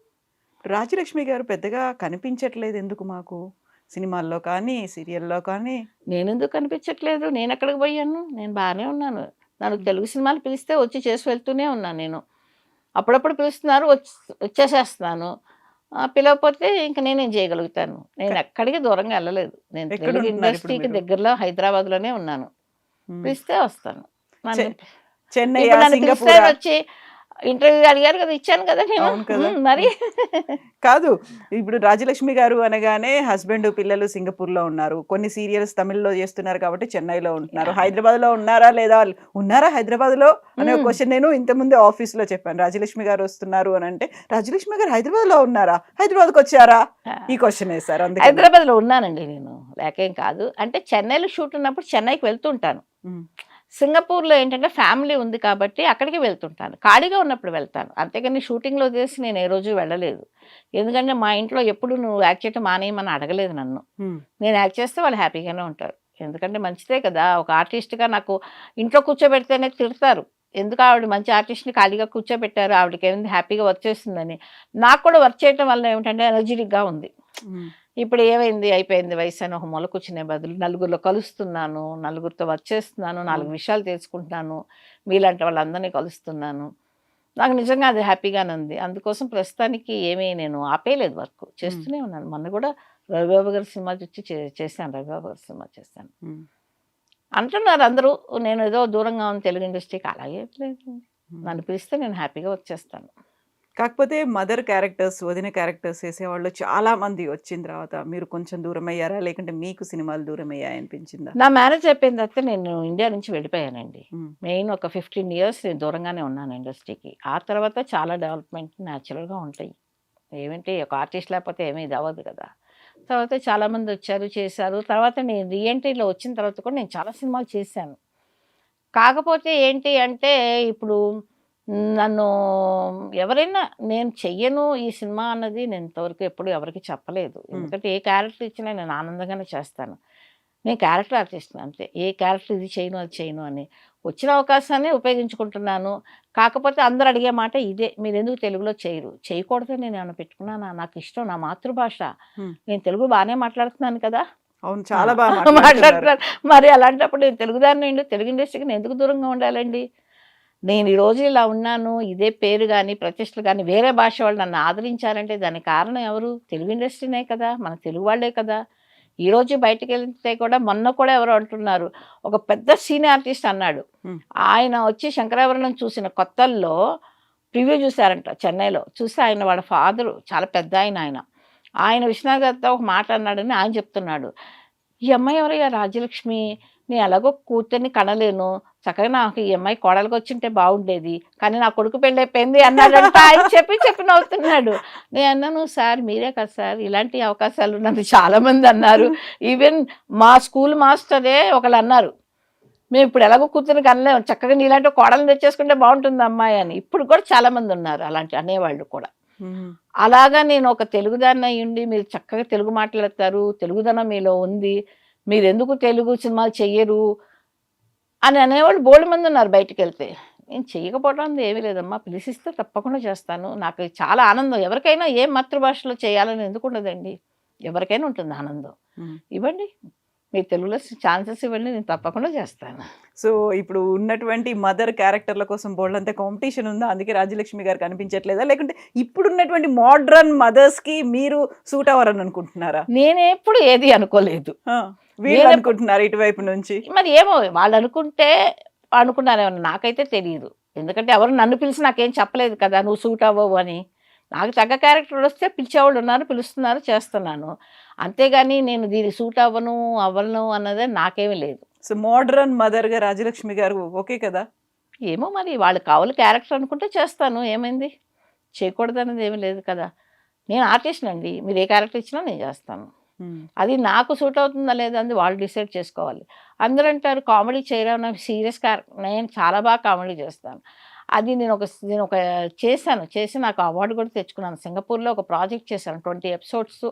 రాజలక్ష్మి గారు పెద్దగా కనిపించట్లేదు ఎందుకు మాకు? సినిమాల్లో కానీ, సీరియల్‌లో కానీ.
నేనెందుకు కనిపించట్లేదు? నేనెక్కడికి పోయాను? నేను బానే ఉన్నాను. నన్ను
హ్మ్.
తెలుగు సినిమాలు పిలిస్తే వచ్చి చేసి వెళ్తూనే ఉన్నాను నేను. అప్పుడప్పుడు పిలుస్తున్నారు వచ్చేసేస్తున్నాను. పిలవకపోతే ఇంక నేనేం చేయగలుగుతాను?
క
నేనెక్కడికి దూరంగా ఎళ్ళలేదు. నేను తెలుగు
ఎక్కడుంటున్నారు ఇప్పుడు
ఇండస్ట్రీకి
మీరు?
దగ్గరలో హైదరాబాద్‌లోనే ఉన్నాను.
హ్మ్.
పిలిస్తే వస్తాను.
చె
నన్ను
చెన్నైయా?
ఇప్పుడు నన్ను పిలిస్తే
సింగపూరా?
వచ్చి ఇంటర్వ్యూ అడిగారు కదా! ఇచ్చాను కదా నేను.
అవును కదా!
మరి.
హ్మ్. కాదు. ఇప్పుడు రాజలక్ష్మి గారు అనగానే హస్బెండ్, పిల్లలు సింగపూర్‌లో ఉన్నారు. కొన్ని సీరియల్స్ తమిళ్‌లో చేస్తున్నారు కాబట్టి చెన్నైలో ఉంటున్నారు.
యాహ్!
హైదరాబాద్‌లో ఉన్నారా లేదా? ఉన్నారా హైదరాబాద్‌లో అనే ఒక
హ్మ్.
క్వెషన్ నేను ఇంతకుముందే ఆఫీస్‌లో చెప్పాను. రాజలక్ష్మి గారు వస్తున్నారు అనంటే, రాజలక్ష్మి గారు హైదరాబాద్‌లో ఉన్నారా? హైదరాబాద్‌కొచ్చారా? ఈ
ఆ!
క్వెషన్ ఏసారు అందుకని.
హైదరాబాద్‌లో ఉన్నానండి నేను. లేకేం కాదు. అంటే చెన్నైలో షూట్ ఉన్నప్పుడు చెన్నైకి వెళ్తుంటాను.
హ్మ్.
సింగపూర్‌లో ఏంటంటే ఫ్యామిలీ ఉంది కాబట్టి అక్కడికి వెళ్తుంటాను. ఖాళీగా ఉన్నప్పుడు వెళ్తాను. అంతేగాని షూటింగ్‌లో వదిలేసి నేను ఏ రోజు వెళ్ళలేదు. ఎందుకంటే మా ఇంట్లో ఎప్పుడు నువ్వు యాక్ట్ చేయటం మానేయమని అడగలేదు నన్ను.
హ్మ్.
నేను యాక్ట్ చేస్తే వాళ్ళు హ్యాపీగానే ఉంటారు. ఎందుకంటే మంచిదే కదా! ఒక ఆర్టిస్ట్‌గా నాకు ఇంట్లో కూర్చోబెడితేనే తిడతారు. ఎందుకు ఆవిడ మంచి ఆర్టిస్ట్‌ని ఖాళీగా కూర్చోబెట్టారు. ఆవిడకేముంది హ్యాపీగా వర్క్ చేస్తుందని. నాకు కూడా వర్క్ చేయటం వల్ల ఏమిటంటే ఎనర్జిటిక్‌గా ఉంది.
హ్మ్.
ఇప్పుడు ఏమైంది అయిపోయింది వయసని ఒక మూల కూర్చునే బదులు నలుగురిలో కలుస్తున్నాను. నలుగురితో వర్క్ చేస్తున్నాను. 4
అవును.
విషయాలు తెలుసుకుంటున్నాను. మీలాంటి వాళ్ళందరినీ కలుస్తున్నాను. నాకు నిజంగా అది హ్యాపీగానే ఉంది. అందుకోసం ప్రస్తుతానికి ఏమీ నేను ఆపేయలేదు వర్క్.
హ్మ్.
చేస్తూనే ఉన్నాను. మొన్న కూడా రవిబాబు గారి సినిమా చూసి చేశాను. రవిబాబు గారి సినిమా చేశాను.
హ్మ్.
అంటున్నారు అందరూ నేనేదో దూరంగా ఉన్న తెలుగు ఇండస్ట్రీకి అలా ఏం లేదు.
హ్మ్.
నన్ను పిలిస్తే నేను హ్యాపీగా వర్క్ చేస్తాను.
కాకపోతే మదర్ క్యారెక్టర్స్, వదిన క్యారెక్టర్స్ చేసేవాళ్ళు చాలా మంది వచ్చిన తర్వాత మీరు కొంచెం దూరమయ్యారా? లేకుంటే మీకు సినిమాలు దూరమయ్యాయనిపించిందా?
నా మ్యారేజ్ అయిపోయిన తర్వాత నేను ఇండియా నుంచి వెళ్ళిపోయానండి.
హ్మ్.
మెయిన్ ఒక 15 ఇయర్స్ నేను దూరంగానే ఉన్నాను ఇండస్ట్రీకి. ఆ తర్వాత చాలా డెవలప్‌మెంట్ న్యాచురల్‌గా ఉంటాయి. ఏమంటే ఒక ఆర్టిస్ట్ లేకపోతే ఏమి ఇదవ్వదు కదా! తర్వాత చాలామందొచ్చారు, చేశారు. తర్వాత నేను రీఎంట్రీలో వచ్చిన తర్వాత కూడా నేను చాలా సినిమాలు చేశాను. కాకపోతే ఏంటి అంటే ఇప్పుడు నన్ను ఎవరైనా నేను చెయ్యను ఈ సినిమా అన్నది నేను ఇంతవరకు ఎప్పుడు ఎవరికీ చెప్పలేదు.
హ్మ్.
ఎందుకంటే ఏ క్యారెక్టర్ ఇచ్చినా నేను ఆనందంగానే చేస్తాను. నేను క్యారెక్టర్ ఆర్టిస్ట్‌ని అంతే. ఏ క్యారెక్టర్ ఇది చేయను, అది చేయను అని. వచ్చిన అవకాశాన్ని ఉపయోగించుకుంటున్నాను. కాకపోతే అందరూ అడిగే మాట ఇదే. మీరెందుకు తెలుగులో చేయరు? చేయకూడదని నేనేమన్నా పెట్టుకున్నానా? నాకిష్టం నా మాతృభాష.
హ్మ్.
నేను తెలుగు బానే మాట్లాడుతున్నాను కదా!
అవును.
ఆ!
చాలా బా మాట్లాడుతున్నారు.
మాట్లాడుతున్నాను. మరి అలాంటప్పుడు నేను తెలుగుదాన్నండి. తెలుగు ఇండస్ట్రీకి నేను ఎందుకు దూరంగా ఉండాలండి? నేను ఈరోజు ఇలా ఉన్నాను. ఇదే పేరు గాని, ప్రతిష్టలు గాని వేరే భాష వాళ్ళు నన్ను ఆదరించారంటే దానికి కారణం ఎవరు? తెలుగు ఇండస్ట్రీనే కదా! మన తెలుగు వాళ్ళే కదా! ఈరోజు బయటికెళ్తే కూడా మొన్న కూడా ఎవరో అంటున్నారు. ఒక పెద్ద సీనియర్ ఆర్టిస్ట్ అన్నాడు.
హ్మ్.
ఆయన వచ్చి శంకరాభరణం చూసిన కొత్తల్లో ప్రివ్యూ చూసారంట చెన్నైలో. చూసి ఆయన వాళ్ళ ఫాదరు చాలా పెద్దాయన ఆయన. ఆయన విశ్వనాథ్ గారితో ఒక మాట అన్నాడని ఆయన చెప్తున్నాడు. ఈ అమ్మాయి ఎవరయ్యా రాజ్యలక్ష్మి? నేను ఎలాగో కూతుర్ని కనలేను. చక్కగా నాకు ఈ అమ్మాయి కోడలుకొచ్చుంటే బావుండేది. కానీ నా కొడుకు పెళ్ళైపోయింది అన్నాడంట. ఆయన చెప్పి నవ్వుతున్నాడు. నేనన్నాను, "సార్ మీరే కదా సార్ ఇలాంటి అవకాశాలు నన్ను చాలామంది అన్నారు. ఈవెన్ మా స్కూల్ మాస్టరే ఒకళ్ళన్నారు. మేమిప్పుడు ఎలాగో కూతుర్ని కనలేము. చక్కగా నీలాంటి కోడల్ని తెచ్చేసుకుంటే బావుంటుంది అమ్మాయి అని." ఇప్పుడు కూడా చాలామందున్నారు అలాంటి అనేవాళ్ళు కూడా.
హ్మ్.
అలాగా నేను ఒక తెలుగుదాన్ని అయ్యుండి మీరు చక్కగా తెలుగు మాట్లాడతారు. తెలుగుదనం మీలో ఉంది. మీరెందుకు తెలుగు సినిమాలు చెయ్యరు? అని అనేవాళ్ళు బోలెడుమందున్నారు బయటికెళ్తే. నేను చెయ్యకపోవడంది ఏమీ లేదమ్మా. పిలిసిస్తే తప్పకుండా చేస్తాను. నాకు చాలా ఆనందం. ఎవరికైనా ఏ మాతృభాషలో చేయాలని ఎందుకుండదండి? ఎవరికైనా ఉంటుంది ఆనందం.
హ్మ్.
ఇవ్వండి. మీరు తెలుగులో ఛాన్సెస్ ఇవ్వండి. నేను తప్పకుండా చేస్తాను.
సో, ఇప్పుడు ఉన్నటువంటి మదర్ క్యారెక్టర్‌ల కోసం బోలెడంత కాంపిటీషన్ ఉందా? అందుకే రాజ్యలక్ష్మి గారు కనిపించట్లేదా? లేకుంటే ఇప్పుడున్నటువంటి మోడ్రన్ మదర్స్‌కి మీరు సూట్ అవ్వరని అనుకుంటున్నారా?
నేనెప్పుడు ఏది అనుకోలేదు.
ఆ!
నేనెప్పుడు
వీళ్ళనుకుంటున్నారు ఇటువైపు నుంచి.
మరి ఏమో వాళ్ళనుకుంటే అనుకున్నారేమో నాకైతే తెలీదు. ఎందుకంటే ఎవరు నన్ను పిలిచి నాకేం చెప్పలేదు కదా! నువ్వు సూట్ అవ్వవు అని. నాకు తగ్గ క్యారెక్టర్ వస్తే పిలిచేవాళ్ళు ఉన్నారు, పిలుస్తున్నారు, చేస్తున్నాను. అంతేగాని నేను దీనికి సూట్ అవ్వను అన్నదే నాకేమీ లేదు.
సో మోడ్రన్ మదర్గా రాజలక్ష్మి గారు ఓకే కదా?
ఏమో మరి వాళ్ళు కావాలి క్యారెక్టర్ అనుకుంటే చేస్తాను, ఏమైంది? చేయకూడదనేది ఏమీ లేదు కదా. నేను ఆర్టిస్ట్‌నండి. మీరు ఏ క్యారెక్టర్ ఇచ్చినా నేను చేస్తాను. అది నాకు సూట్ అవుతుందా లేదా అని వాళ్ళు డిసైడ్ చేసుకోవాలి. అందరూ అంటారు కామెడీ చేయరా, నాకు సీరియస్ నేను చాలా బాగా కామెడీ చేస్తాను. అది నేను ఒక చేశాను. చేసి నాకు అవార్డు కూడా తెచ్చుకున్నాను. సింగపూర్‌లో ఒక ప్రాజెక్ట్ చేశాను. 20 ఎపిసోడ్స్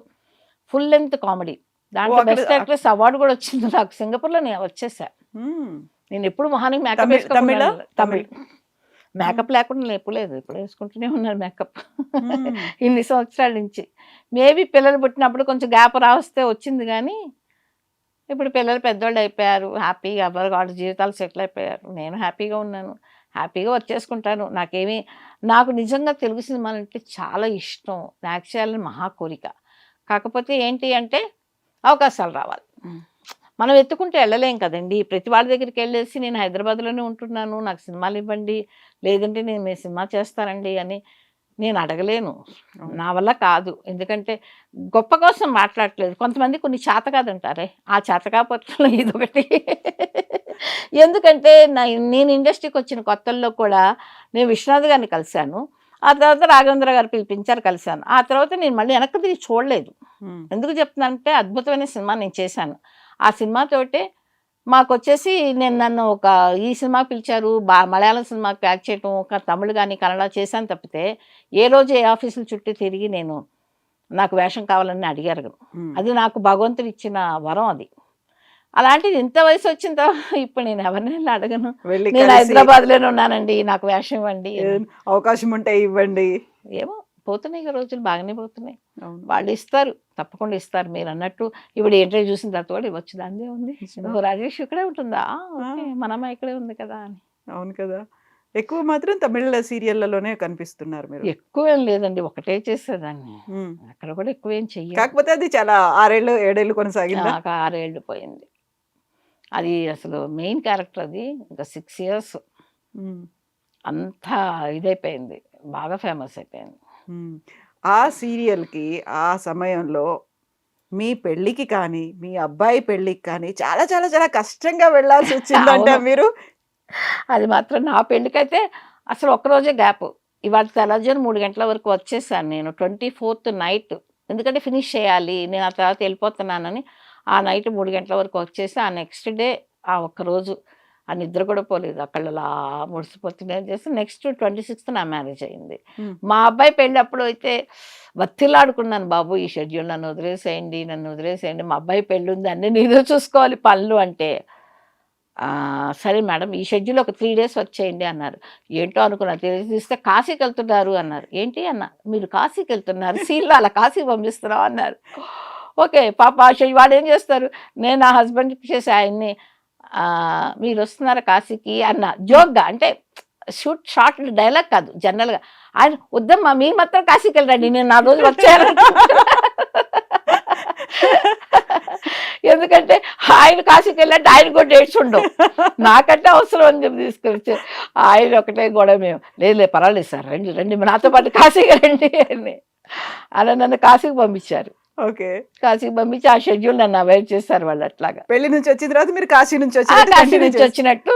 ఫుల్ లెంగ్త్ కామెడీ. దాంట్లో
అక్కడ
బెస్ట్ యాక్ట్రెస్ అవార్డు కూడా వచ్చింది నాకు. సింగపూర్‌లో నేను వచ్చేసా. నేను ఎప్పుడు మొహానికి మేకప్
తమిళ
వేసుకోకుండా
తమిళ్
మేకప్ లేకుండా నేను ఎప్పుడు లేదు. ఇప్పుడు వేసుకుంటూనే ఉన్నాను మేకప్. ఇన్ని సంవత్సరాల నుంచి. మేబీ పిల్లలు పుట్టినప్పుడు కొంచెం గ్యాప్ రావస్తే వచ్చింది కానీ, ఇప్పుడు పిల్లలు పెద్దోళ్ళు అయిపోయారు. హ్యాపీగా ఎవరు వాళ్ళ జీవితాలు సెటిల్ అయిపోయారు. నేను హ్యాపీగా ఉన్నాను. హ్యాపీగా వర్క్ చేసుకుంటాను. నాకు నిజంగా తెలుగు సినిమాలంటే చాలా ఇష్టం. యాక్ట్ చేయాలని మహా కోరిక. కాకపోతే ఏంటి అంటే అవకాశాలు రావాలి. మనం వెతుక్కుంటే వెళ్ళలేం కదండీ. ప్రతి వాళ్ళ దగ్గరికి వెళ్ళేసి నేను హైదరాబాద్‌లోనే ఉంటున్నాను, నాకు సినిమాలు ఇవ్వండి, లేదంటే నేను మీ సినిమా చేస్తానండి అని నేను అడగలేను. నా వల్ల కాదు. ఎందుకంటే గొప్ప కోసం మాట్లాడట్లేదు. కొంతమంది కొన్ని చేత కాదంటారే, ఆ చేతకాపోతుల్లో ఇదొకటి. ఎందుకంటే నేను ఇండస్ట్రీకి వచ్చిన కొత్తల్లో కూడా నేను విశ్వనాథ్ గారిని కలిశాను. ఆ తర్వాత రాఘవేంద్ర గారు పిలిపించారు, కలిశాను. ఆ తర్వాత నేను మళ్ళీ వెనక్కి తిరిగి చూడలేదు. ఎందుకు చెప్తున్నానంటే అద్భుతమైన సినిమా నేను చేశాను. ఆ సినిమాతోటే మాకొచ్చేసి నన్ను ఈ సినిమాకి పిలిచారు. మలయాళం సినిమాకి యాక్ట్ చేయటం, ఒక తమిళ్ గాని, కన్నడ చేశాను తప్పితే, ఏ రోజు ఏ ఆఫీసుల చుట్టూ తిరిగి నాకు వేషం కావాలని అడిగారు. అది నాకు భగవంతుడు ఇచ్చిన వరం అది. అలాంటిది ఇంత వయసు వచ్చిన తర్వాత ఇప్పుడు నేను ఎవరినైనా అడగను.
వెళ్ళి
నేను
కలిసి
హైదరాబాద్‌లోనే ఉన్నానండి, నాకు వేషం ఇవ్వండి అని.
అవకాశం ఉంటే ఇవ్వండి.
ఏమో పోతున్నాయి రోజులు, బాగానే పోతున్నాయి.
అవును.
వాళ్ళు ఇస్తారు, తప్పకుండా ఇస్తారు. మీరన్నట్టు ఇప్పుడు ఇంటర్వ్యూ చూసిన తర్వాత కూడా ఇవ్వచ్చు, దానిదే ఉంది. ఓహో! రాజేష్ ఇక్కడే ఉంటుందా? ఓకే, మన అమ్మాయి ఇక్కడే ఉంది కదా అని.
అవును కదా! ఎక్కువ మాత్రం తమిళ సీరియళ్ళలోనే కనిపిస్తున్నారు మీరు.
ఎక్కువేం లేదండి, ఒకటే చేసేదాన్ని. అక్కడ కూడా ఎక్కువేం చెయ్యను.
కాకపోతే అది చాలా 6 ఏళ్ళు, 7 ఏళ్ళు కొనసాగిందా?
నాకు 6 ఏళ్ళు పోయింది. అది అసలు మెయిన్ క్యారెక్టర్ అది. ఇంకా 6 ఇయర్స్ అంతా ఇదైపోయింది. బాగా ఫేమస్ అయిపోయింది.
ఆ సీరియల్‌కి ఆ సమయంలో మీ పెళ్ళికి కానీ, మీ అబ్బాయి పెళ్ళికి కానీ చాలా చాలా చాలా కష్టంగా వెళ్ళాల్సి వచ్చిందంట
అవును.
మీరు?
అది మాత్రం నా పెళ్ళికైతే అసలు ఒక్కరోజే గ్యాప్. ఇవాళ తెల్లవారుజామున 3 గంటల వరకు వచ్చేసాను నేను. 24థ్ నైట్. ఎందుకంటే ఫినిష్ చేయాలి. నేను ఆ తర్వాత వెళ్ళిపోతున్నానని ఆ నైట్ 3 గంటల వరకు వచ్చేసి, ఆ నెక్స్ట్ డే ఆ ఒక్కరోజు ఆ నిద్ర కూడా పోలేదు. అక్కడలా ముడిసిపోతూనే చేసి నెక్స్ట్ 26థ్ నా మ్యారేజ్ అయింది. మా అబ్బాయి పెళ్ళి అప్పుడు అయితే బతిలాడుకున్నాను, బాబు ఈ షెడ్యూల్ నన్ను వదిలేసేయండి. మా అబ్బాయి పెళ్ళి ఉంది, అన్నీ నేనే చూసుకోవాలి పనులు అంటే. సరే మేడం, ఈ షెడ్యూల్ ఒక 3 డేస్ వచ్చేయండి అన్నారు. ఏంటో అనుకున్నా, తీస్తే కాశీకి వెళ్తున్నారు అన్నారు. ఏంటి అన్న, మీరు కాశీకి వెళ్తున్నారు, సీన్లో అలా కాశీకి పంపిస్తున్నాం అన్నారు. ఓకే, పాప వాళ్ళు ఏం చేస్తారు, నేను నా హస్బెండ్కి చేసి ఆయన్ని మీరు వస్తున్నారా కాశీకి అన్న జోక్గా, అంటే షార్ట్ డైలాగ్ కాదు, జనరల్గా. ఆయన వద్దమ్మా మీరు మాత్రం కాశీకి వెళ్ళండి, నేను నా రోజు వచ్చాను. ఎందుకంటే ఆయన కాశీకి వెళ్ళంటే ఆయన కూడా డేట్స్ ఉండవు, నాకంటే అవసరం అని చెప్పి తీసుకొచ్చి ఆయన ఒకటే గొడవ. మేము లేదు పర్వాలేదు సార్, రండి నాతో పాటు కాశీకి రండి అని అలా నన్ను కాశీకి పంపించారు.
ఓకే.
కాశీకి పంపించి ఆ షెడ్యూల్ నన్ను అవాయిడ్ చేస్తారు వాళ్ళు. అట్లాగా
పెళ్లి నుంచి వచ్చిన తర్వాత మీరు కాశీ నుంచి
కాశీ నుంచి వచ్చినట్టు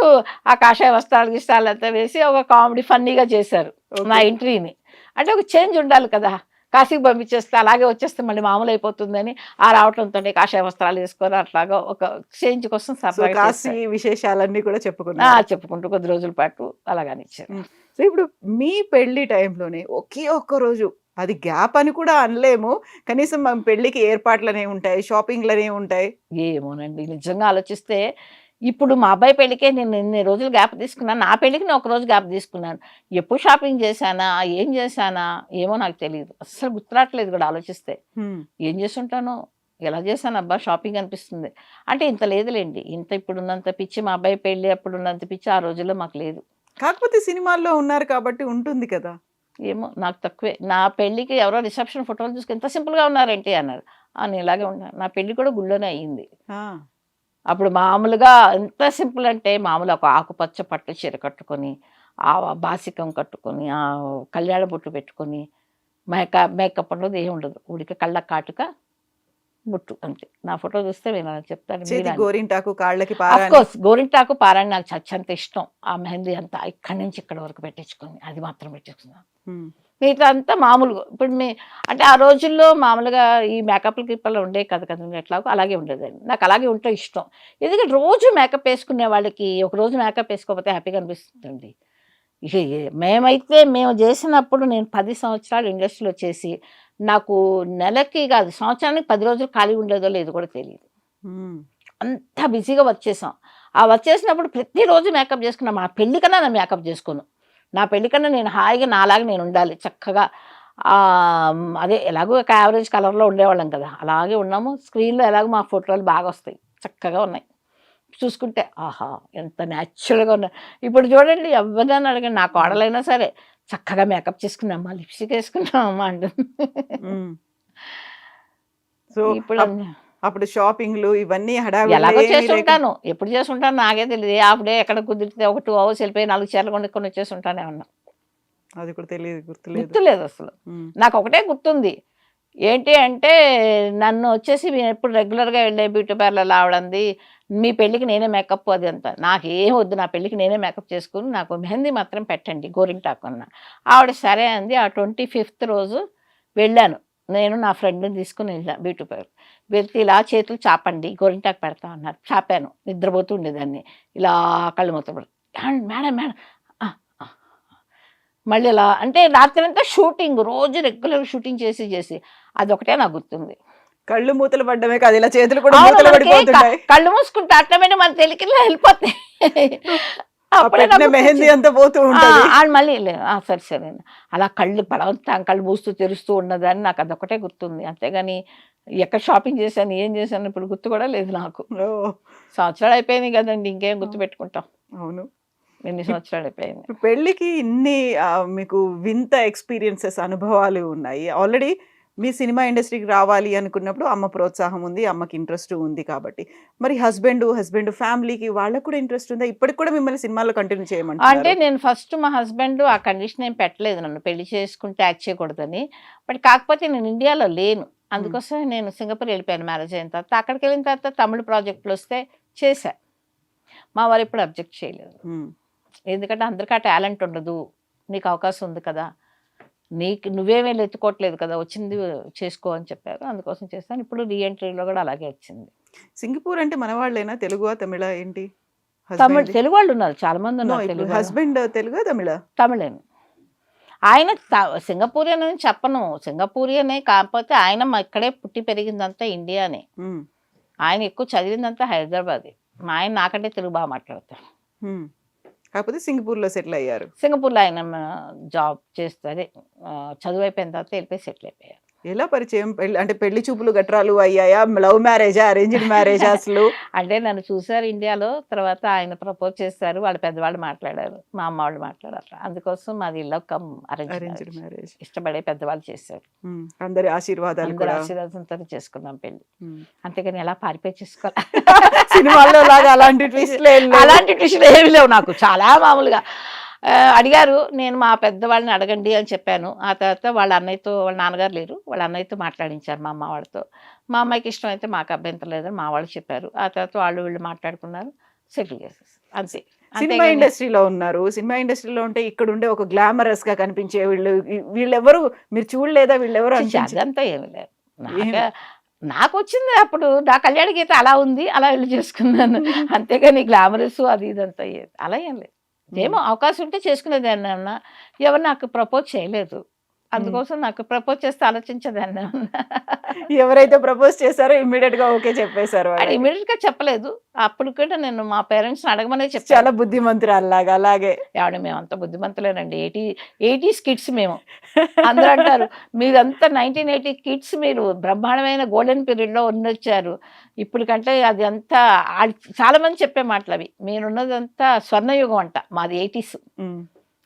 ఆ కాషాయ వస్త్రాలు గిష్టాలు అంతా వేసి ఒక కామెడీ ఫన్నీగా చేశారు నా ఎంట్రీని. అంటే ఒక చేంజ్ ఉండాలి కదా, కాశీకి పంపించేస్తే అలాగే వచ్చేస్తే మళ్ళీ మామూలు అయిపోతుందని ఆ రావటంతో కాషాయ వస్త్రాలు వేసుకొని అట్లాగా ఒక చేంజ్ కోసం
కాశీ విశేషాలన్నీ కూడా చెప్పుకున్నారు.
చెప్పుకుంటూ కొద్ది రోజుల పాటు అలాగనిచ్చారు.
సో ఇప్పుడు మీ పెళ్లి టైంలోనే ఒకే ఒక్క రోజు, అది గ్యాప్ అని కూడా అనలేము, కనీసం మన పెళ్లికి ఏర్పాట్లనే ఉంటాయి, షాపింగ్లనే ఉంటాయి.
ఏమోనండి, నిజంగా ఆలోచిస్తే ఇప్పుడు మా అబ్బాయి పెళ్ళికే నేను ఇన్ని రోజులు గ్యాప్ తీసుకున్నాను, నా పెళ్ళికి నేను ఒక రోజు గ్యాప్ తీసుకున్నాను. ఎప్పుడు షాపింగ్ చేశానా, ఏం చేశానా ఏమో నాకు తెలియదు, అస్సలు గుర్తురాట్లేదు కూడా ఆలోచిస్తే. ఏం చేస్తుంటానో, ఎలా చేశాను అబ్బా షాపింగ్ అనిపిస్తుంది. అంటే ఇంత లేదులేండి, ఇప్పుడున్నంత పిచ్చి మా అబ్బాయి పెళ్ళి అప్పుడున్నంత పిచ్చి ఆ రోజుల్లో మాకు లేదు.
కాకపోతే సినిమాల్లో ఉన్నారు కాబట్టి ఉంటుంది కదా.
ఏమో నాకు తక్కువే. నా పెళ్ళికి ఎవరో రిసెప్షన్ ఫోటోలు చూసుకుని ఎంత సింపుల్గా ఉన్నారేంటి అన్నారు. నేను ఇలాగే ఉన్నాను. నా పెళ్ళి కూడా గుళ్ళోనే అయ్యింది. అప్పుడు మామూలుగా ఎంత సింపుల్ అంటే, మామూలు ఒక ఆకుపచ్చ పట్టు చీర కట్టుకొని, ఆ బాసికం కట్టుకొని, ఆ కళ్యాణ బొట్టు పెట్టుకొని, మేకప్ ఉండదు, ఏమి ఉండదు. ఉడికి కళ్ళ కాటుక, బొట్టు అంతే. నా ఫోటో చూస్తే నేను అలా చెప్తాను.
చేతి
మీరు
గోరింటాకు, కాళ్ళకి
ఆఫ్
పారాని.
కోర్స్ గోరింటాకు పారాణి నాకు చచ్చంత ఇష్టం. ఆ మెహందీ అంతా ఇక్కడి నుంచి ఇక్కడ వరకు పెట్టించుకొని అది మాత్రం పెట్టించుకున్నాను.
ఉమ్,
మిగతా అంతా మామూలుగా ఇప్పుడు అంటే ఆ రోజుల్లో మామూలుగా ఈ మేకప్లు గిప్పలు ఉండే కదా కదండి, ఎట్లాగో అలాగే ఉండేదండి. నాకు అలాగే ఉంటే ఇష్టం. ఎందుకంటే రోజు మేకప్ వేసుకునే వాళ్ళకి ఒక రోజు మేకప్ వేసుకోకపోతే హ్యాపీగా అనిపిస్తుందండి. ఇక మేము చేసినప్పుడు నేను 10 సంవత్సరాలు ఇండస్ట్రీలో చేసి నాకు నెలకి కాదు సంవత్సరానికి 10 రోజులు ఖాళీ ఉండేదో లేదో కూడా తెలియదు.
ఉమ్,
అంత బిజీగా వర్క్ చేసాం. ఆ వర్క్ చేసినప్పుడు ప్రతిరోజు మేకప్ చేసుకున్నా. మా పెళ్లి కన్నా నేను మేకప్ చేసుకోను. నా పెళ్లి కన్నా నేను హాయిగా నాలాగా నేను ఉండాలి చక్కగా. అదే ఎలాగో ఒక యావరేజ్ కలర్లో ఉండేవాళ్ళం కదా, అలాగే ఉన్నాము. స్క్రీన్లో ఎలాగో మా ఫోటోలు బాగా వస్తాయి, చక్కగా ఉన్నాయి. చూసుకుంటే ఆహా ఎంత న్యాచురల్గా ఉన్నాయి. ఇప్పుడు చూడండి ఎవరినైనా అడగండి, నా కోడలైనా సరే చక్కగా మేకప్ చేసుకున్నామ్మా, లిప్స్టిక్ వేసుకున్నామమ్మా అంటుంది.
ఉమ్. సో
ఇప్పుడు
అప్పుడు షాపింగ్లు ఇవన్నీ హడావిడిలో
ఎలాగో
ఏమీ లేక.
చేసుంటాను, ఎప్పుడు చేసుంటాను నాకే తెలియదు. అప్పుడే ఎక్కడ కుదిరితే ఒక 2 అవర్స్ వెళ్ళిపోయి 4 చీరలు కొనుక్కొని వచ్చేసుంటానే ఉన్నా.
అది కూడా తెలియదు, గుర్తులేదు.
గుర్తులేదు అసలు.
ఉమ్,
నాకు ఒకటే గుర్తుంది. ఏంటి అంటే నన్ను వచ్చేసి నేను ఎప్పుడు రెగ్యులర్గా వెళ్ళే బ్యూటీ పార్లర్ ఆవిడంది, మీ పెళ్ళికి నేనే మేకప్ అది అంతా. నాకేం వద్దు, నా పెళ్ళికి నేనే మేకప్ చేసుకుని నాకు మెహందీ మాత్రం పెట్టండి గోరింటాకు అన్న. ఆవిడ సరే అంది. ఆ 25th రోజు వెళ్ళాను. నేను నా ఫ్రెండ్ని తీసుకుని వెళ్ళాను బ్యూటీ పార్లర్. వెళ్తే ఇలా చేతులు చాపండి గోరింటాకు పెడతా అన్నారు. చాపాను, నిద్రపోతూ ఉండేదాన్ని. ఇలా కళ్ళు మూతపడి మేడం మేడం మళ్ళీ ఇలా అంటే రాత్రంతా షూటింగ్, రోజు రెగ్యులర్ షూటింగ్ చేసి అదొకటే నాకు గుర్తుంది.
కళ్ళు మూతలు పడ్డమే కాదు, ఇలా చేతులు కూడా
అవును,
మూతలు
మనకి
పడిపోతుంటాయి.
కళ్ళు మూసుకుంటే ఆటోమేటిక్ మన తెలికిలా వెళ్ళిపోతాయి. అప్పుడే
పెట్టిన
నాకు
మెహందీ
గుర్తొచ్చింది.
అంతా పోతూ ఉంటది.
మళ్ళీ సరే అలా కళ్ళు బలవంతం కళ్ళు మూస్తూ తెరుస్తూ ఉన్నదని నాకు అదొకటే గుర్తుంది. అంతేగాని ఎక్కడ షాపింగ్ చేశాను ఏం చేశాను ఇప్పుడు గుర్తు కూడా లేదు నాకు.
ఓ,
సంవత్సరాలు అయిపోయింది కదండి, ఇంకేం గుర్తు పెట్టుకుంటాం.
అవును.
ఎన్ని సంవత్సరాలు అయిపోయింది.
ఇప్పుడు పెళ్ళికి ఇన్ని మీకు వింత ఎక్స్పీరియన్సెస్, అనుభవాలు ఉన్నాయి. ఆల్రెడీ మీ సినిమా ఇండస్ట్రీకి రావాలి అనుకున్నప్పుడు అమ్మ ప్రోత్సాహం ఉంది, అమ్మకి ఇంట్రెస్ట్ ఉంది కాబట్టి. మరి హస్బెండ్ ఫ్యామిలీకి వాళ్ళకు కూడా ఇంట్రెస్ట్ ఉందా? ఇప్పటికి కూడా మిమ్మల్ని సినిమాలో కంటిన్యూ
అంటే
చేయమంటున్నారు?
నేను ఫస్ట్ మా హస్బెండ్ ఆ కండిషన్ ఏం పెట్టలేదు నన్ను పెళ్లి చేసుకుంటే యాక్ట్ చేయకూడదని. బట్ కాకపోతే నేను ఇండియాలో లేను, అందుకోసం నేను సింగపూర్ వెళ్ళిపోయాను మ్యారేజ్ అయిన తర్వాత. అక్కడికి వెళ్ళిన తర్వాత తమిళ ప్రాజెక్టులు వస్తే చేశా. మా వారు ఎప్పుడు అబ్జెక్ట్ చేయలేదు.
ఉమ్,
ఎందుకంటే అందరికీ ఆ టాలెంట్ ఉండదు, నీకు అవకాశం ఉంది కదా, నువ్వేమీ ఎత్తుకోవట్లేదు కదా, వచ్చింది చేసుకో అని చెప్పారు. అందుకోసం చేస్తాను. ఇప్పుడు రీఎంట్రీలో కూడా అలాగే వచ్చింది.
సింగపూర్ అంటే మన వాళ్ళేనా? తెలుగు తమిళ ఏంటి?
తెలుగు వాళ్ళు ఉన్నారు, చాలా మంది ఉన్నారు తెలుగు వాళ్ళు.
హస్బెండ్ తెలుగు తమిళ?
తమిళేను. ఆయన సింగపూరియన్ అని చెప్పను, సింగపూరియనే. కాకపోతే ఆయన ఇక్కడే పుట్టి పెరిగిందంతా ఇండియానే.
ఉమ్,
ఆయన ఎక్కువ చదివిందంతా హైదరాబాద్. మా ఆయన నాకంటే తెలుగు బాగా మాట్లాడతారు.
ఉమ్. కాకపోతే సింగపూర్లో సెటిల్ అయ్యారు.
సింగపూర్లో ఆయన జాబ్ చేస్తే అదే చదువు అయిపోయిన తర్వాత వెళ్ళిపోయి సెటిల్ అయిపోయారు.
ఎలా పరిచయం? అంటే పెళ్లి చూపులు గట్రాలు అయ్యాయా? లవ్ మ్యారేజా, అరేంజ్డ్ మ్యారేజా అసలు?
అంటే నన్ను చూశారు ఇండియాలో, తర్వాత ఆయన ప్రపోజ్ చేశారు. వాళ్ళ పెద్దవాళ్ళు మాట్లాడారు, మా అమ్మ వాళ్ళు మాట్లాడారు. అందుకోసం మాది ఇల్లు
అరేంజ్డ్
అరేంజ్
మ్యారేజ్.
ఇష్టపడే పెద్దవాళ్ళు చేశారు.
అందరి ఆశీర్వాదాలు
అందరూ
కూడా.
ఆశీర్వాదంతో చేసుకున్నాం పెళ్లి.
ఉమ్.
అంతేగాని ఎలా పారిపోయి చేసుకోవాలి.
సినిమాల్లో లాగా అలాంటి ట్విస్ట్లు
అలాంటి ట్విస్ట్ ఏమి లేవు నాకు, చాలా మామూలుగా. అడిగారు, నేను మా పెద్దవాళ్ళని అడగండి అని చెప్పాను. ఆ తర్వాత వాళ్ళ అన్నయ్యతో, వాళ్ళ నాన్నగారు లేరు, వాళ్ళ అన్నయ్యతో మాట్లాడించారు మా అమ్మ వాళ్ళతో. మా అమ్మాయికి ఇష్టం అయితే మాకు అభ్యంతరం లేదని మా వాళ్ళు చెప్పారు. ఆ తర్వాత వాళ్ళు వీళ్ళు మాట్లాడుకున్నారు, సెటిల్ చేసేసి అంతే.
సినిమా ఇండస్ట్రీలో ఉన్నారు. సినిమా ఇండస్ట్రీలో ఉంటే ఇక్కడ ఉండే ఒక గ్లామరస్ గా కనిపించే వీళ్ళెవరు మీరు చూడలేదా? వీళ్ళెవరు
అదంతా ఏమి లేదు. నాకు వచ్చింది అప్పుడు నా కళ్యాణ గీత అలా ఉంది, అలా వెళ్ళి చేసుకున్నాను. అంతేగాని గ్లామరస్ అది ఇదంతా అలా ఏం లేదు. ఏమో అవకాశం ఉంటే చేసుకునేదాన్ని అన్న. ఎవరు నాకు ప్రపోజ్ చేయలేదు, అందుకోసం నాకు ప్రపోజ్ చేస్తే ఆలోచించేదాన్ని.
ఎవరైతే ప్రపోజ్ చేశారో ఇమ్మీడియట్ గా ఓకే చెప్పేశారు.
అది ఇమీడియట్ గా చెప్పలేదు. అప్పుడు కూడా నేను మా పేరెంట్స్ అడగమనే చెప్పాను.
చాలా బుద్ధిమంతురాల్లాగా. అలాగే
మేము అంత బుద్ధిమంతులేనండి. 80s కిడ్స్ మేము. అందరూ అంటారు మీరంతా 1980 కిడ్స్, మీరు బ్రహ్మాండమైన గోల్డెన్ పీరియడ్లో ఉండొచ్చారు. ఇప్పుడు కంటే అది అంతా చాలా మంది చెప్పే మాటలు అవి. మీరున్నదంతా స్వర్ణయుగం అంట, మాది 80s.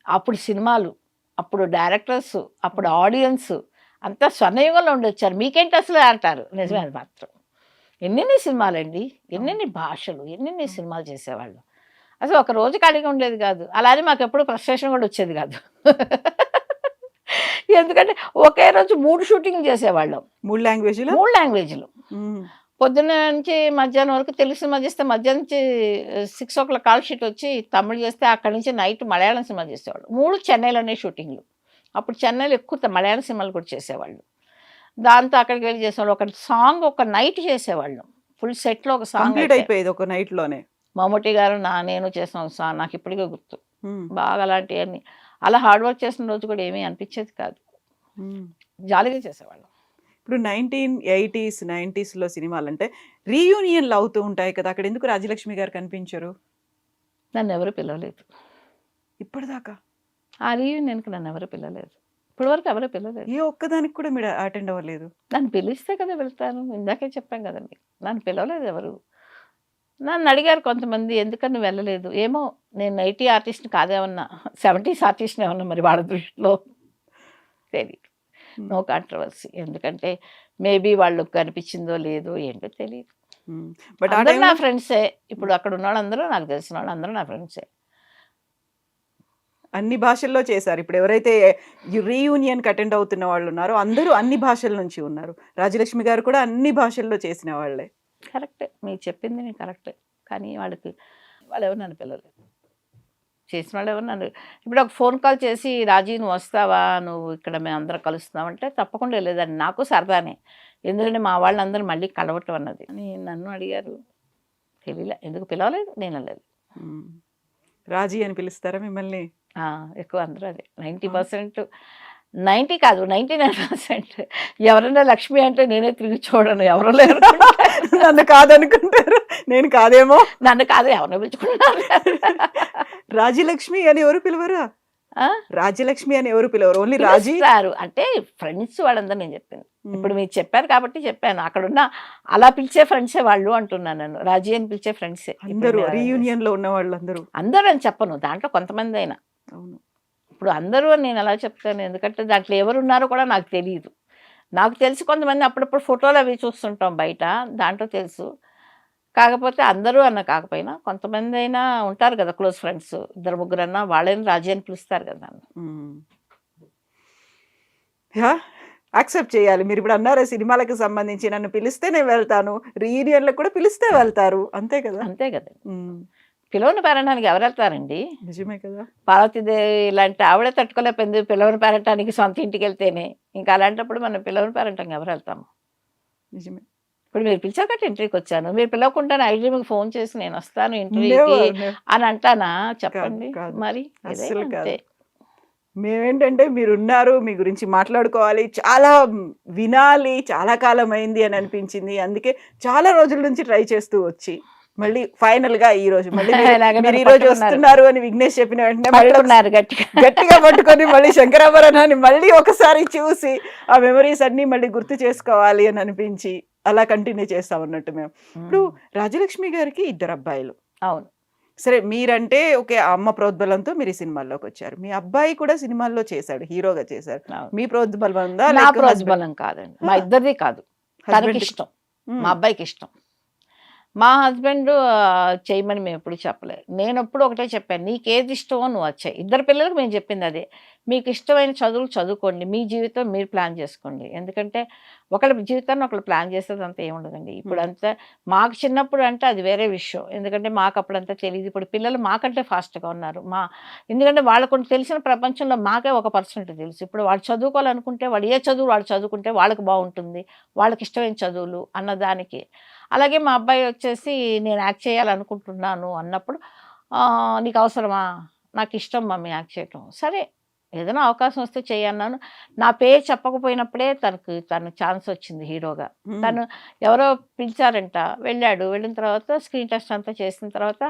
అప్పుడు సినిమాలు, అప్పుడు డైరెక్టర్స్, అప్పుడు ఆడియన్స్ అంతా స్వర్ణయుగంలో ఉండొచ్చారు, మీకేంటి అసలు అంటారు. నిజమే అది మాత్రం. ఎన్నెన్ని సినిమాలండి, ఎన్నెన్ని భాషలు, ఎన్నెన్ని సినిమాలు చేసేవాళ్ళు. అసలు ఒక రోజు ఖాళీగా ఉండేది కాదు. అలానే మాకు ఎప్పుడు ఫ్రస్ట్రేషన్ కూడా వచ్చేది కాదు. ఎందుకంటే ఒకే రోజు 3 షూటింగ్లు చేసేవాళ్ళం.
3 లాంగ్వేజ్‌లో?
3 లాంగ్వేజ్‌లు.
హ్మ్.
పొద్దున్న నుంచి మధ్యాహ్నం వరకు తెలుగు సినిమా చేస్తే మధ్యాహ్నం నుంచి 6:00 కాల్ షీట్ వచ్చి తమిళ్ చేస్తే అక్కడి నుంచి నైట్ మలయాళం సినిమా చేసేవాళ్ళు. 3 చెన్నైలోనే షూటింగ్‌లు. అప్పుడు చెన్నైలో ఎక్కువ మలయాళం సినిమాలు కూడా చేసేవాళ్ళు. దాంతో అక్కడికి వెళ్లి చేసేవాళ్ళు. ఒక సాంగ్ ఒక నైట్ చేసేవాళ్ళం. ఫుల్ సెట్‌లో ఒక సాంగ్
కంప్లీట్
అయితే
అయిపోయేది ఒక నైట్‌లోనే.
మమ్ముట్టి గారు, నేను చేసిన ఒక సాంగ్ నాకు ఇప్పటికే గుర్తు.
హ్మ్.
బాగా అలాంటియన్నీ. అలా హార్డ్ వర్క్ చేసిన రోజు కూడా ఏమీ అనిపించేది కాదు.
హ్మ్.
జాలీగా చేసేవాళ్ళం.
ఇప్పుడు 1980స్, 90స్‌లో సినిమాలంటే రీయూనియన్‌లు అవుతూ ఉంటాయి కదా! అక్కడెందుకు రాజలక్ష్మి గారు కనిపించరు?
నన్నెవరు పిలవలేదు.
ఇప్పటిదాకా?
ఆ రీయూనియన్‌కి నన్నెవరు పిలవలేదు. ఇప్పటి వరకు ఎవరు పిలవలేదు.
ఏ ఒక్కదానికి కూడా మీరు అటెండ్ అవ్వలేదు?
నన్ను పిలిస్తే కదా వెళ్తాను. ఇందాకే చెప్పాను కదా మీకు. నన్ను పిలవలేదు ఎవరు. నన్నడిగారు కొంతమంది ఎందుకని నువ్వు వెళ్ళలేదు? ఏమో నేను 80 ఆర్టిస్ట్‌ని కాదేమన్నా 70స్ ఆర్టిస్ట్‌ని ఏమన్నా మరి వాళ్ళ దృష్టిలో తెలీదు.
హ్మ్.
No controversy. ఎందుకంటే మేబీ వాళ్ళకి కనిపించిందో లేదో ఏంటో తెలీదు.
హ్మ్. బట్ ఆ
అందరూ నా
టైంలో
ఫ్రెండ్సే. ఇప్పుడు అక్కడ ఉన్నోళ్ళందరూ నాకు తెలిసిన వాళ్ళందరూ నా ఫ్రెండ్సే.
అన్ని భాషల్లో చేశారు. ఇప్పుడు ఎవరైతే రీయూనియన్‌కి అటెండ్ అవుతున్న వాళ్ళున్నారో అందరూ అన్ని భాషల నుంచి ఉన్నారు. రాజలక్ష్మి గారు కూడా అన్ని భాషల్లో చేసిన వాళ్ళే.
కరెక్టే. మీరు చెప్పింది నేను కరెక్టే. కానీ వాళ్ళెవరు నన్ను పిలవలేదు. చేసిన వాళ్ళెవరు నన్ను ఇప్పుడు ఒక ఫోన్ కాల్ చేసి రాజీ నువ్వు వస్తావా? నువ్వు ఇక్కడ మేమందరం కలుస్తున్నాం అంటే తప్పకుండా వెళ్ళేదాన్ని. నాకు సరదానే. ఎందుకంటే మా వాళ్ళందరూ మళ్ళీ కలవటం అన్నది. అని నన్ను అడిగారు. తెలీలే. ఎందుకు పిలవలేదు. నేను వెళ్ళలేదు.
హ్మ్. రాజీ అని పిలుస్తారా మిమ్మల్ని?
ఆ! ఎక్కువ అందరూ అదే.
ఆ!
90% 90 కాదు 99% ఎవరైనా లక్ష్మి అంటే నేనే తిరిగి చూడను. ఎవరు లేరు.
నన్ను కాదనుకుంటారు. నేను కాదేమో.
నన్ను కాదు ఎవరినో పిలుచుకుంటున్నారు.
రాజ్యలక్ష్మి అని ఎవరు పిలవరా?
ఆ!
రాజ్యలక్ష్మి అని ఎవరు పిలవరు. ఓన్లీ రాజీ.
పిలుస్తారు. అంటే ఫ్రెండ్స్ వాళ్ళందరూ నేను చెప్పింది.
హ్మ్.
ఇప్పుడు మీరు చెప్పారు కాబట్టి చెప్పాను. అక్కడున్న అలా పిలిచే ఫ్రెండ్సే వాళ్ళు అంటున్నాను నేను. రాజీ అని పిలిచే ఫ్రెండ్సే. ఇప్పుడు
అందరూ
నేను అరేంజ్ చేసి
రీయూనియన్‌లో ఉన్న వాళ్ళందరూ.
అందరూ అని చెప్పను. దాంట్లో కొంతమందైనా.
అవును.
ఇప్పుడు అందరూ అని నేను ఎలా చెప్తాను? ఎందుకంటే దాంట్లో ఎవరున్నారో కూడా నాకు తెలీదు. నాకు తెలిసి కొంతమంది అప్పుడప్పుడు ఫోటోలు అవి చూస్తుంటాం బయట. దాంట్లో తెలుసు. కాకపోతే అందరూ అన్న కాకపోయినా కొంతమందైనా ఉంటారు కదా! Close friends. ఇద్దరు ముగ్గురన్నా వాళ్ళైనా రాజీ అని పిలుస్తారు కదా నన్ను.
హ్మ్. యాహ్! యాక్సెప్ట్ చేయాలి. మీరిప్పుడు అన్నారా సినిమాలకు సంబంధించి నన్ను పిలిస్తే నేను వెళ్తాను. రీయూనియన్‌లకు కూడా పిలిస్తే వెళ్తారు. అంతే కదా!
అంతే కదండీ.
హ్మ్.
పిలవని పేరంటానికి ఎవరెళ్తారండి?
నిజమే కదా!
పార్వతీదేవి ఇలాంటి ఆవిడే తట్టుకోలేకపోయింది పిలవని పేరంటానికి సొంత ఇంటికెళ్తేనే. ఇంకా అలాంటప్పుడు మనం పిలవని పేరంటానికి ఎవరెళ్తాము?
నిజమే.
ఇప్పుడు మీరు పిలిచారు కాబట్టి ఇంటర్వ్యూకొచ్చాను. మీరు పిలవకుండానే ఐడీ మీకు ఫోన్ చేసి నేనొస్తాను ఇంటర్వ్యూకి
నెవర్. నెవ్
అని అంటానా?
కాదు.
చెప్పండి.
కాదు.
మరి ఏదైనా
అస్సలు
అంతే.
కాదు. మేమేంటంటే మీరున్నారు. మీ గురించి మాట్లాడుకోవాలి. చాలా వినాలి. చాలా కాలమైంది అని అనిపించింది. అందుకే చాలా రోజుల నుంచి ట్రై చేస్తూ వచ్చి, మళ్ళీ ఫైనల్‌గా ఈరోజు మళ్ళీ
ఇలాగ
మీరు
నన్ను
ఈరోజు
పట్టుకున్నారు.
వస్తున్నారు అని విఘ్నేష్ చెప్పిన వెంటనే మళ్ళీ
పట్టుకున్నారు గట్టిగా.
గట్టిగా పట్టుకొని మళ్ళీ శంకరాభరణాన్ని మళ్ళీ ఒకసారి చూసి, ఆ మెమోరీస్ అన్నీ మళ్ళీ గుర్తు చేసుకోవాలి అని అనిపించి, అలా కంటిన్యూ చేస్తామన్నట్టు మేము. ఇప్పుడు
హ్మ్.
రాజలక్ష్మి గారికి ఇద్దరు అబ్బాయిలు.
అవును.
సరే మీరంటే ఓకే. ఆ అమ్మ ప్రోద్బలంతో మీరు ఈ సినిమాల్లోకొచ్చారు. మీ అబ్బాయి కూడా సినిమాల్లో చేశాడు. హీరోగా చేశారు.
అవును.
మీ ప్రోద్బలం ఉందా?
నా
లైక్ హస్బెండ్
ప్రోద్బలం కాదండి. మా ఇద్దరిది కాదు.
హస్బెండ్
తనకిష్టం. మా
హ్మ్.
అబ్బాయికిష్టం. మా హస్బెండ్ చేయమని మేమెప్పుడు చెప్పలేదు. నేనెప్పుడు ఒకటే చెప్పాను. "నీకేది ఇష్టమో నువ్వు అది చెయి." ఇద్దరు పిల్లలకి మేము చెప్పిందదే. మీకు ఇష్టమైన చదువులు చదువుకోండి. మీ జీవితం మీరు ప్లాన్ చేసుకోండి. ఎందుకంటే ఒకళ్ళ జీవితాన్ని ఒకళ్ళు ప్లాన్ చేసేదంతా ఏముండదండి.
హ్మ్.
ఇప్పుడంతా మాకు చిన్నప్పుడు అంటే అది వేరే విషయం. ఎందుకంటే మాకప్పుడంతా తెలీదు. ఇప్పుడు పిల్లలు మాకంటే ఫాస్ట్‌గా ఉన్నారు. ఎందుకంటే వాళ్ళకి తెలిసిన ప్రపంచంలో మాకే 1% తెలుసు. ఇప్పుడు వాళ్ళు చదువుకోవాలనుకుంటే వాళ్ళు ఏ చదువు వాళ్ళు చదువుకుంటే వాళ్ళకి బావుంటుంది. వాళ్ళకిష్టమైన చదువులు అన్నదానికి. అలాగే మా అబ్బాయి వచ్చేసి నేను యాక్ట్ చేయాలనుకుంటున్నాను అన్నప్పుడు "నీకు అవసరమా? నాకిష్టం మమ్మీ యాక్ట్ చేయటం." సరే ఏదైనా అవకాశం వస్తే చెయ్యి అన్నాను. నా పేరు చెప్పకపోయినప్పుడే తను ఛాన్స్ వచ్చింది హీరోగా.
హ్మ్.
తను ఎవరో పిలిచారంట. వెళ్ళాడు. వెళ్ళిన తర్వాత స్క్రీన్ టెస్ట్ అంతా చేసిన తర్వాత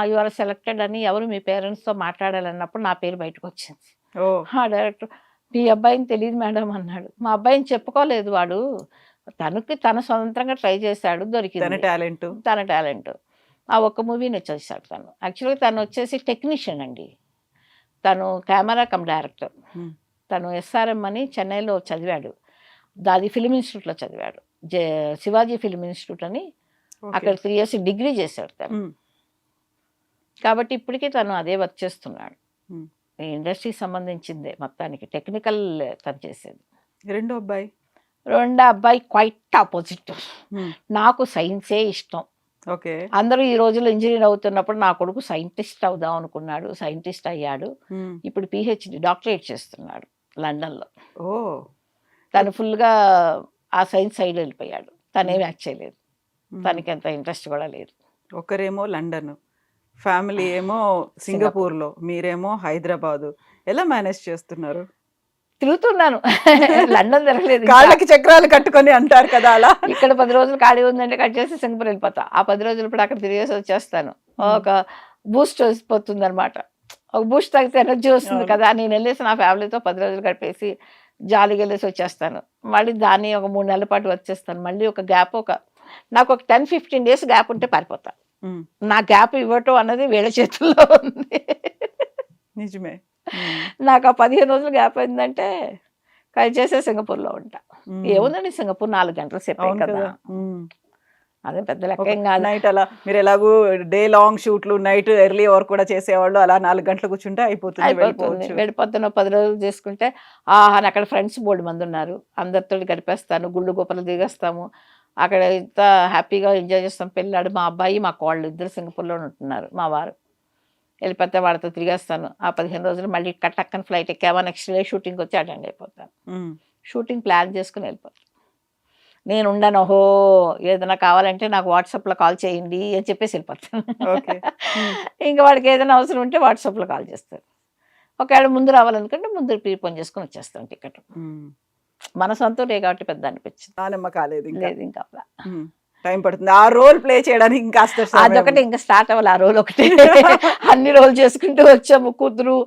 యూ ఆర్ సెలెక్టెడ్ అని ఎవరు మీ పేరెంట్స్‌తో మాట్లాడాలన్నప్పుడు నా పేరు బయటకొచ్చింది.
ఓహ్!
ఆ డైరెక్టర్ "మీ అబ్బాయిని తెలీదు మేడం" అన్నాడు. మా అబ్బాయిని చెప్పుకోలేదు వాడు. తను స్వతంత్రంగా ట్రై చేశాడు.
తన
దొరికింది.
టాలెంటు.
తన టాలెంట్. ఆ ఒక్క మూవీనే చేశాడు తను. యాక్చువల్‌గా తనొచ్చేసి టెక్నీషియన్ అండి. తను కెమెరా కమ్ డైరెక్టర్.
హ్మ్.
తను ఎస్ఆర్ఎం అని చెన్నైలో చదివాడు. అది ఫిల్మ్ ఇన్‌స్టిట్యూట్‌లో చదివాడు. జే శివాజీ ఫిల్మ్ ఇన్‌స్టిట్యూట్ అని
ఓకే.
అక్కడ 3 ఇయర్స్ డిగ్రీ చేశాడు తను.
హ్మ్.
కాబట్టి ఇప్పటికి తను అదే వర్క్ చేస్తున్నాడు.
హ్మ్.
ఇండస్ట్రీకి సంబంధించిందే మొత్తానికి. టెక్నికల్ తను చేసేది.
రెండో అబ్బాయి?
రెండో అబ్బాయి క్వైట్ ఆపోజిట్.
హ్మ్.
నాకు సైన్సే ఇష్టం.
ఓకే.
అందరూ ఈ రోజుల్లో ఇంజినీర్ అవుతున్నప్పుడు నా కొడుకు సైంటిస్ట్ అవుదాం అనుకున్నాడు. సైంటిస్ట్ అయ్యాడు.
హ్మ్.
ఇప్పుడు పీహెచ్‌డీ డాక్టరేట్ చేస్తున్నాడు లండన్‌లో.
ఓహ్!
తను ఫుల్‌గా ఆ సైన్స్ సైడ్ వెళ్ళిపోయాడు. తనేమి
హ్మ్.
యాక్ట్ చేయలేదు.
హ్మ్.
తనకంత ఇంట్రెస్ట్ కూడా లేదు.
ఒకరేమో లండన్, ఫ్యామిలీ ఏమో
సింగపూర్.
సింగపూర్‌లో, మీరేమో హైదరాబాదు. ఎలా మేనేజ్ చేస్తున్నారు?
తిరుగుతున్నాను. లండన్ తిరగలేదు ఇంకా.
కాళ్ళకి చక్రాలు కట్టుకొని అంటారు కదా అలా?
ఇక్కడ 10 రోజులు ఖాళీ ఉందంటే కట్ చేసి సింగపూర్ వెళ్ళిపోతా. ఆ 10 రోజులు ఇప్పుడు అక్కడ తిరిగేసి వచ్చేస్తాను.
హ్మ్.
ఒక బూస్ట్ వచ్చిపోతుందనమాట. ఒక బూస్ట్ తాగితే ఎనర్జీ వస్తుంది
అవును.
కదా! నేను వెళ్ళేసి నా ఫ్యామిలీతో 10 రోజులు గడిపేసి జాలీగా వెళ్ళేసి వచ్చేస్తాను. మళ్ళీ దాన్ని ఒక 3 నెలల పాటు వచ్చేస్తాను. మళ్ళీ ఒక గ్యాప్ నాకు ఒక 10, 15 డేస్ గ్యాప్ ఉంటే పారిపోతా.
హ్మ్.
నా గ్యాప్ ఇవ్వటం అన్నది వీళ్ళ చేతుల్లో ఉంది.
నిజమే. హ్మ్.
నాకు ఆ 15 రోజులు గ్యాప్ అయిందంటే కట్ చేసే సింగపూర్‌లో ఉంటా.
హ్మ్.
ఏముందండి సింగపూర్ 4 గంటల సేపే
అవును
కదా!
కదా! హ్మ్.
అదేం పెద్ద
ఒక
లెక్కేం కాదు.
నైట్ అలా మీరెలాగూ డే లాంగ్ షూట్లు, నైట్ ఎర్లీ వర్క్ కూడా చేసేవాళ్ళు. అలా 4 గంటలు కూర్చుంటే అయిపోతుంది.
అయిపోతుంది.
వెళ్ళిపోవచ్చు.
వెళ్ళిపోతాను 10 రోజులు చేసుకుంటే ఆహా! అక్కడ ఫ్రెండ్స్ బోలెడుమందున్నారు. అందరితోటి గడిపేస్తాను. గుళ్ళు గోపురాలు దిగేస్తాము. అక్కడ ఎంత హ్యాపీగా ఎంజాయ్ చేస్తాం. పెళ్ళాడు మా అబ్బాయి, మా కోడలు ఇద్దరు సింగపూర్‌లోనే ఉంటున్నారు. మా వారు. వెళ్ళిపోతే వాళ్ళతో తిరిగేస్తాను. ఆ 15 రోజులు మళ్ళీ టక్కన ఫ్లైట్ ఎక్కామా నెక్స్ట్ డే షూటింగ్‌కొచ్చి అటెండ్ అయిపోతాను.
హ్మ్.
షూటింగ్ ప్లాన్ చేసుకొని వెళ్ళిపోతాను. నేనుండను. ఓహో! ఏదైనా కావాలంటే నాకు వాట్సాప్‌లో కాల్ చేయండి అని చెప్పేసి వెళ్ళిపోతాను.
ఓకే. హ్మ్.
ఇంక వాడికి ఏదైనా అవసరం ఉంటే వాట్సాప్‌లో కాల్ చేస్తారు. ఒకవేళ ముందు రావాలనుకుంటే ముందు ప్రీపోన్ చేసుకొని వచ్చేస్తాం టికెట్.
హ్మ్.
మన సొంతూరే కాబట్టి పెద్ద అనిపించదు.
నానమ్మ కాలేదింకా.
లేదు ఇంకా అవ్వల.
హ్మ్. టైం పడుతుంది. ఆ రోల్ ప్లే చేయడానికి ఇంకాస్త సమయం
అదొకటి ఇంకా స్టార్ట్ అవ్వాలి ఆ రోల్ ఒకటి. అన్ని రోల్ చేసుకుంటూ వచ్చాము. కూతురు,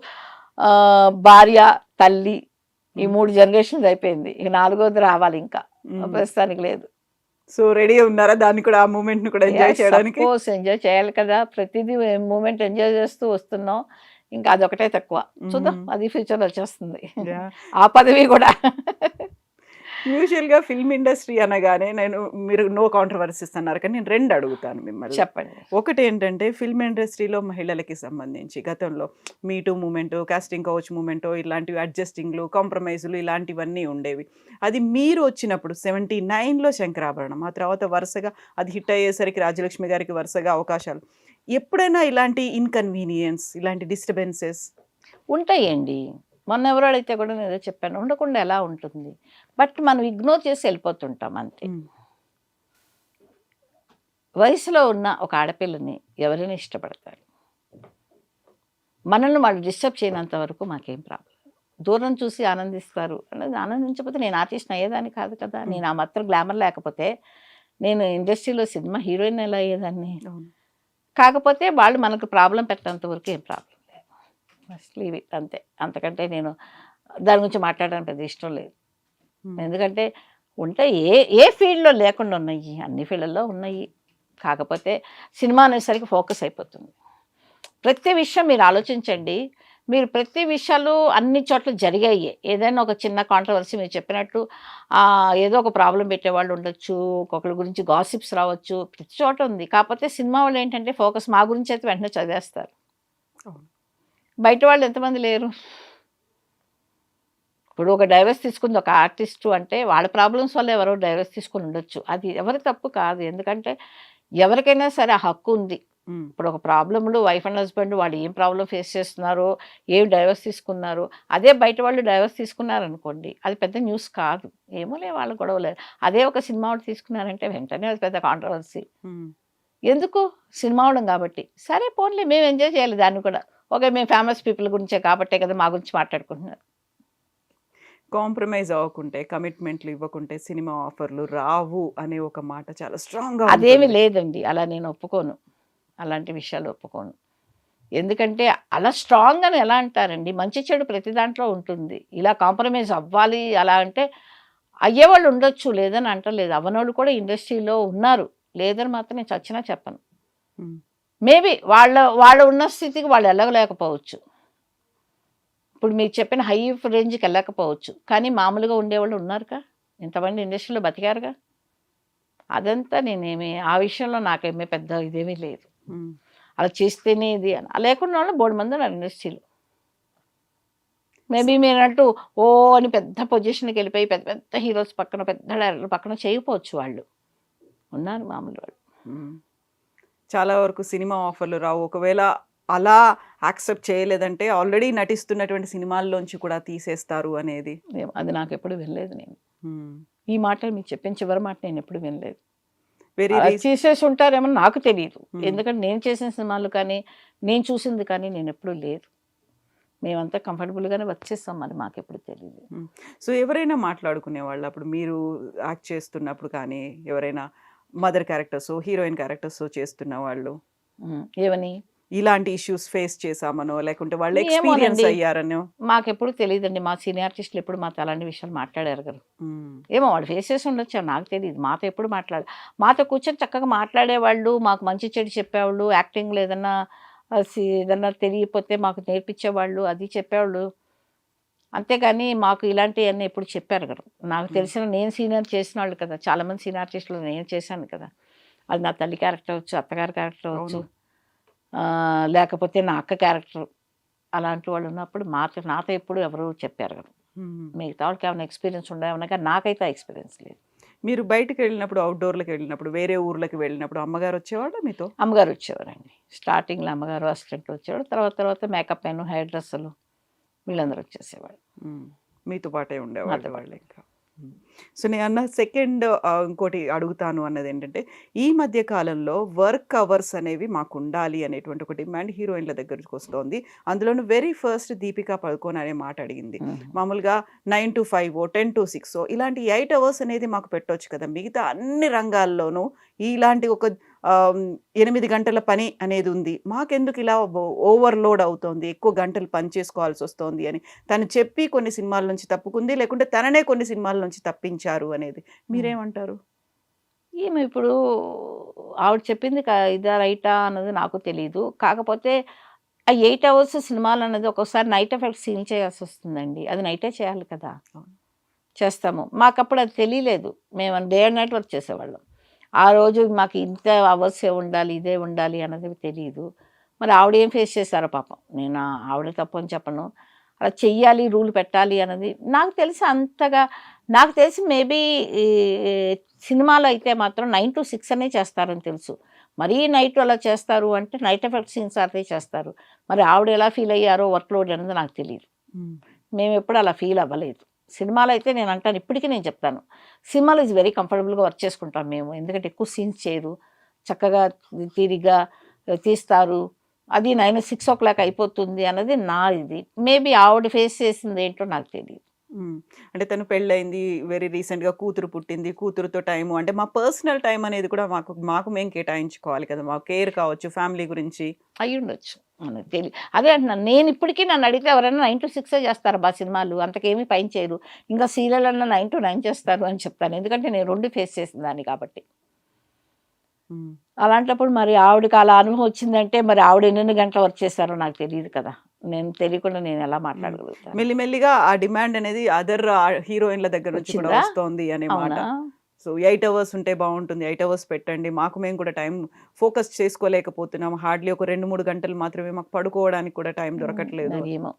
భార్య, తల్లి ఈ
హ్మ్.
3 జనరేషన్స్ అయిపోయింది. ఇక నాలుగోది రావాలి ఇంకా.
హ్మ్.
ప్రస్తుతానికి లేదు.
సో, రెడీ ఉన్నారా? దాన్ని కూడా ఆ మూమెంట్‌ని కూడా ఎంజాయ్
యెస్.
చేయడానికి?
అఫ్‌కోర్స్ ఎంజాయ్ చేయాలి కదా! ప్రతీదీ మూమెంట్ ఎంజాయ్ చేస్తూ వస్తున్నాం. ఇంకా అదొకటే తక్కువ. చూద్దాం
హ్మ్.
అది ఫ్యూచర్‌లో వచ్చేస్తుంది.
యాహ్!
ఆ పదవి కూడా.
యూజువల్‌గా ఫిల్మ్ ఇండస్ట్రీ అనగానే మీరు నో కాంట్రోవర్సీస్ అన్నారు కానీ నేను 2 అడుగుతాను మిమ్మల్ని.
చెప్పండి.
ఒకటేంటంటే ఫిల్మ్ ఇండస్ట్రీలో మహిళలకి సంబంధించి గతంలో మీ టూ మూవ్‌మెంటో, కాస్టింగ్ కౌచ్ మూవ్‌మెంటో ఇలాంటివి అడ్జస్టింగ్‌లు, కాంప్రమైజ్‌లు ఇలాంటివన్నీ ఉండేవి. అది మీరు వచ్చినప్పుడు 79లో శంకరాభరణం. ఆ తర్వాత వరుసగా అది హిట్ అయ్యేసరికి రాజ్యలక్ష్మి గారికి వరుసగా అవకాశాలు. ఎప్పుడైనా ఇలాంటి ఇన్‌కన్వీనియన్స్, ఇలాంటి డిస్టర్బెన్సెస్?
ఉంటాయండి. మొన్న ఎవరో అడిగితే కూడా నేనేదో చెప్పాను. ఉండకుండా ఎలా ఉంటుంది? బట్ మనం ఇగ్నోర్ చేసి వెళ్ళిపోతుంటాం అంతే.
హ్మ్.
వయసులో ఉన్న ఒక ఆడపిల్లని ఎవరైనా ఇష్టపడతారు. మనల్ని వాళ్ళు డిస్టర్బ్ చేయనంత వరకు మాకేం ప్రాబ్లమ్. దూరం చూసి ఆనందిస్తారు. అనేది ఆనందించకపోతే నేను ఆర్టిస్ట్‌ని అయ్యేదాన్ని కాదు కదా!
హ్మ్.
నేను ఆ మాత్రం గ్లామర్ లేకపోతే నేను ఇండస్ట్రీలో సినిమా హీరోయిన్ ఎలా అయ్యేదాన్ని?
అవును.
కాకపోతే వాళ్ళు మనకు ప్రాబ్లమ్ పెట్టేంత వరకు ఏం ప్రాబ్లమ్ లేదు. జస్ట్ లీవ్ ఇట్ అంతే. అంతకంటే నేను దాని గురించి మాట్లాడడానికి పెద్ద ఇష్టం లేదు.
హ్మ్.
ఎందుకంటే ఉంటాయి. ఏ ఫీల్డ్‌లో లేకుండా ఉన్నాయి. అన్ని ఫీల్డ్‌లలో ఉన్నాయి. కాకపోతే సినిమా అనేసరికి ఫోకస్ అయిపోతుంది. ప్రతి విషయం మీరు ఆలోచించండి. మీరు ప్రతి విషయాలు అన్ని చోట్ల జరిగాయే. ఏదైనా ఒక చిన్న కాంట్రోవర్సీ మీరు చెప్పినట్టు ఏదో ఒక ప్రాబ్లమ్ పెట్టేవాళ్ళు ఉండొచ్చు. ఒక్కొక్కళ్ళ గురించి గాసిప్స్ రావచ్చు. ప్రతి చోట ఉంది. కాకపోతే సినిమా వాళ్ళేంటంటే ఫోకస్ మా గురించయితే వెంటనే చదివేస్తారు.
అవును.
బయట వాళ్ళు ఎంతమంది లేరు? ఇప్పుడు ఒక డైవర్స్ తీసుకుంది ఒక ఆర్టిస్టు అంటే వాళ్ళ ప్రాబ్లమ్స్ వల్ల ఎవరో డైవర్స్ తీసుకొని ఉండొచ్చు. అది ఎవరి తప్పు కాదు. ఎందుకంటే ఎవరికైనా సరే ఆ హక్కు ఉంది.
హ్మ్.
ఇప్పుడు ఒక ప్రాబ్లమ్‌లో వైఫ్ అండ్ హస్బెండ్ వాళ్ళు ఏం ప్రాబ్లమ్ ఫేస్ చేస్తున్నారో, ఏం డైవర్స్ తీసుకున్నారో, అదే బయట వాళ్ళు డైవర్స్ తీసుకున్నారనుకోండి, అది పెద్ద న్యూస్ కాదు. ఏమోలే వాళ్ళ గొడవలే. అదే ఒక సినిమా వాడు తీసుకున్నారంటే వెంటనే అది పెద్ద కాంట్రోవర్సీ.
హ్మ్.
ఎందుకు? సినిమా వాడం కాబట్టి. సరే పోన్లే మేము ఎంజాయ్ చేయాలి దాన్ని కూడా. ఓకే. మేము ఫేమస్ పీపుల్ గురించే కాబట్టే కదా మా గురించి మాట్లాడుకుంటున్నారు.
కాంప్రమైజ్ అవ్వకుంటే, కమిట్మెంట్లు ఇవ్వకుంటే సినిమా ఆఫర్‌లు రావు అనే ఒక మాట చాలా స్ట్రాంగ్‌గా
అదేమి
ఉంటుంది.
లేదండి. అలా నేను ఒప్పుకోను. అలాంటి విషయాలు ఒప్పుకోను. ఎందుకంటే అలా స్ట్రాంగ్ అని ఎలా అంటారండి? మంచి చెడు ప్రతి దాంట్లో ఉంటుంది. ఇలా కాంప్రమైజ్ అవ్వాలి అలా అంటే అయ్యేవాళ్ళు ఉండొచ్చు. లేదని అంటలేదు. అవ్వనోళ్ళు కూడా ఇండస్ట్రీలో ఉన్నారు. లేదని మాత్రం నేను చచ్చినా చెప్పను.
హ్మ్.
మేబీ వాళ్ళ ఉన్న స్థితికి వాళ్ళు ఎళ్ళలేకపోవచ్చు. ఇప్పుడు మీరు చెప్పిన హై రేంజ్‌కి ఎళ్ళకపోవచ్చు. కానీ మామూలుగా ఉండేవాళ్ళు ఉన్నారుగా. ఇంతమంది ఇండస్ట్రీలో బతికారుగా. అదంతా ఆ విషయంలో నాకేమీ పెద్ద ఇదేమీ లేదు.
హ్మ్.
అలా చేస్తేనే ఇది అని. లేకున్నోళ్ళు బోలెడుమందున్నారు ఇండస్ట్రీలో. మేబీ మీరంటూ ఓ అని పెద్ద పొజిషన్‌కి వెళ్ళిపోయి పెద్ద పెద్ద హీరోస్ పక్కన, పెద్ద డైరెక్టర్ల పక్కన చేయకపోవచ్చు వాళ్ళు. ఉన్నారు మామూలు వాళ్ళు.
హ్మ్. చాలా వరకు సినిమా ఆఫర్‌లు రావు. ఒకవేళ అలా యాక్సెప్ట్ చేయలేదంటే ఆల్రెడీ నటిస్తున్నటువంటి సినిమాల్లోంచి కూడా తీసేస్తారు అనేది.
ఏమో అది నాకెప్పుడు వినలేదు నేను.
హ్మ్.
ఈ మాట మీకు చెప్పిన చివరి మాట నేనెప్పుడు వినలేదు.
వెరీ
అది తీసేసి ఉంటారేమో నాకు తెలీదు.
హ్మ్.
ఎందుకంటే నేను చేసిన సినిమాలు కానీ, నేను చూసింది కానీ నేనెప్పుడూ లేదు. మేమంతా కంఫర్టబుల్‌గానే వర్క్ చేస్తాం మరి మాకెప్పుడు తెలీదు.
హ్మ్. సో, ఎవరైనా మాట్లాడుకునేవాళ్ళా? అప్పుడు మీరు యాక్ట్ చేస్తున్నప్పుడు కానీ, ఎవరైనా మదర్ క్యారెక్టర్సో, హీరోయిన్ క్యారెక్టర్సో చేస్తున్న వాళ్ళు,
ఏమని?
ఇలాంటి ఇష్యూస్ ఫేస్ చేశామనో, లేకుంటే వాళ్ళు ఎక్స్‌పీరియన్స్
ఏమోనండి.
అయ్యారనో?
మాకెప్పుడు తెలీదండి. మా సీనియర్ ఆర్టిస్టులు ఎప్పుడు మాతో అలాంటి విషయాలు మాట్లాడెరగరు.
హ్మ్.
ఏమో వాళ్ళు ఫేస్ చేసి ఉండొచ్చు నాకు తెలీదు. మాతో ఎప్పుడు మాతో కూర్చొని చక్కగా మాట్లాడేవాళ్ళు, మాకు మంచి చెడు చెప్పేవాళ్ళు, యాక్టింగ్‌లో ఏదన్నా ఏదన్నా తెలియకపోతే మాకు నేర్పించేవాళ్ళు, అది చెప్పేవాళ్ళు. అంతేగాని మాకు ఇలాంటియన్నీ ఎప్పుడు చెప్పెరగరు. నాకు
హ్మ్.
తెలిసిన నేను సీనియర్ చేసినోళ్ళు కదా! చాలామంది సీనియర్ ఆర్టిస్టులు నేను చేశాను కదా! అది నా తల్లి క్యారెక్టర్ అవ్వచ్చు, అత్తగారి క్యారెక్టర్ అవ్వచ్చు,
అవును.
లేకపోతే నా అక్క క్యారెక్టర్. అలాంటి వాళ్ళు ఉన్నప్పుడు నాతో ఎప్పుడు ఎవరు చెప్పెరగరు.
హ్మ్.
మిగతా వాళ్ళకేమైనా ఎక్స్‌పీరియన్స్ ఉండేమన్నా కానీ నాకైతే ఆ ఎక్స్‌పీరియన్స్ లేదు.
మీరు బయటికెళ్ళినప్పుడు, ఔట్‌డోర్‌లకెళ్ళినప్పుడు, వేరే ఊర్లకి వెళ్ళినప్పుడు అమ్మగారొచ్చేవాళ్ళా మీతో?
అమ్మగారు వచ్చేవారండి. స్టార్టింగ్‌లో అమ్మగారు, అసిస్టెంట్ వచ్చేవాడు. తర్వాత తర్వాత మేకప్ మెన్, హెయిర్ డ్రెస్సర్లు వీళ్ళందరూ వచ్చేసేవాళ్ళు.
హ్మ్. మీతో పాటే ఉండేవాళ్ళు
నాతో పాటు.
వాళ్ళింకా. హ్మ్. సో, నేనన్న సెకండ్ ఇంకోటి అడుగుతాను అన్నదేంటంటే, ఈ మధ్య కాలంలో వర్క్ అవర్స్ అనేవి మాకుండాలి అనేటువంటి ఒక డిమాండ్ హీరోయిన్‌ల దగ్గరికొస్తోంది. అందులోను వెరీ ఫస్ట్ 'దీపికా పదుకోన్' అనే మాట అడిగింది.
హుహు.
మామూలుగా 9-5 10-6 ఇలాంటి 8 అవర్స్ అనేది మాకు పెట్టొచ్చు కదా! మిగతా అన్ని రంగాల్లోనూ ఇలాంటి ఒక 8 గంటల పని అనేదుంది. మాకెందుకు ఇలా ఓవర్‌లోడ్ అవుతోంది, ఎక్కువ గంటలు పని చేసుకోవాల్సొస్తోంది అని తను చెప్పి కొన్ని సినిమాల నుంచి తప్పుకుంది. లేకుంటే తననే కొన్ని సినిమాల నుంచి తప్పించారు అనేది.
హ్మ్.
మీరేమంటారు?
ఈమె ఇప్పుడు ఆవిడ చెప్పింది ఇదా రైటా అన్నది నాకు తెలీదు. కాకపోతే ఆ 8 అవర్స్ సినిమాలన్నది ఒక్కోసారి నైట్ ఎఫెక్ట్ సీన్ చేయాల్సొస్తుందండి. అది నైటే చేయాలి కదా!
అవును.
చేస్తాము. మాకప్పుడు అది తెలీలేదు. మేము డే అండ్ నైట్ వర్క్ చేసేవాళ్ళం. ఆ రోజు మాకు ఇంత అవర్సే ఉండాలి, ఇదే ఉండాలి అన్నది తెలీదు. మరి ఆవిడేం ఫేస్ చేశారో పాపం. నేను ఆవిడ తప్పని చెప్పను. అలా చెయ్యాలి, రూల్ పెట్టాలి అన్నది నాకు తెలిసి అంతగా నాకు తెలిసి మేబీ ఈ సినిమాలో అయితే మాత్రం 9-6 అనే చేస్తారని తెలుసు. మరీ నైట్ అలా చేస్తారు అంటే నైట్ ఎఫెక్ట్ సీన్స్ అదే చేస్తారు. మరి ఆవిడ ఎలా ఫీల్ అయ్యారో వర్క్ లోడ్ అన్నది నాకు తెలీదు.
హ్మ్.
మేమెప్పుడు అలా ఫీల్ అవ్వలేదు. సినిమాలో అయితే నేనంటాను ఇప్పటికి నేను చెప్తాను. సినిమాలో ఈజ్ వెరీ కంఫర్టబుల్‌గా వర్క్ చేసుకుంటాం మేము. ఎందుకంటే ఎక్కువ సీన్స్ చేయరు. చక్కగా తీరిగ్గా తీస్తారు. అది 6:00 అయిపోతుంది అన్నది నా ఇది. మేబీ ఆవిడ ఫేస్ చేసిందేంటో నాకు తెలీదు.
హ్మ్. అంటే తను పెళ్లయింది. వెరీ రీసెంట్‌గా కూతురు పుట్టింది. కూతురుతో టైము అంటే మా పర్సనల్ టైమ్ అనేది కూడా మాకు మేము కేటాయించుకోవాలి కదా! మా కేర్ కావచ్చు, ఫ్యామిలీ గురించి.
అయ్యుండొచ్చు. మనకు అదే అంటున్నాను. నేనిప్పటికి నన్నడిగితే ఎవరైనా 9-6 చేస్తారబ్బా సినిమాలు. అంతకేమి పైన చేయరు. ఇంకా సీరియల్ అన్నా 9-9 చేస్తారు అని చెప్తాను. ఎందుకంటే నేను 2 ఫేస్ చేసిన దాన్ని కాబట్టి.
హ్మ్.
అలాంటప్పుడు మరి ఆవిడకి అలా అనుభవం వచ్చిందంటే మరి ఆవిడ ఎన్నెన్ని గంటలు వర్క్ చేశారో నాకు తెలీదు కదా! నేను తెలియకుండా నేనెలా
హ్మ్.
మాట్లాడగలుగుతాను?
మెల్లి మెల్లిగా ఆ డిమాండ్ అనేది అదర్ హీరోయిన్‌ల దగ్గర నుంచి కూడా
వచ్చిందా?
వస్తోంది అనే మాట.
అవునా?
సో, 8 అవర్స్ ఉంటే బావుంటుంది. 8 అవర్స్ పెట్టండి. మాకు మేము కూడా టైం ఫోకస్ చేసుకోలేకపోతున్నాం. హార్డ్‌లీ ఒక 2, 3 గంటలు మాత్రమే మాకు పడుకోవడానికి కూడా టైం దొరకట్లేదు.
మరేమో.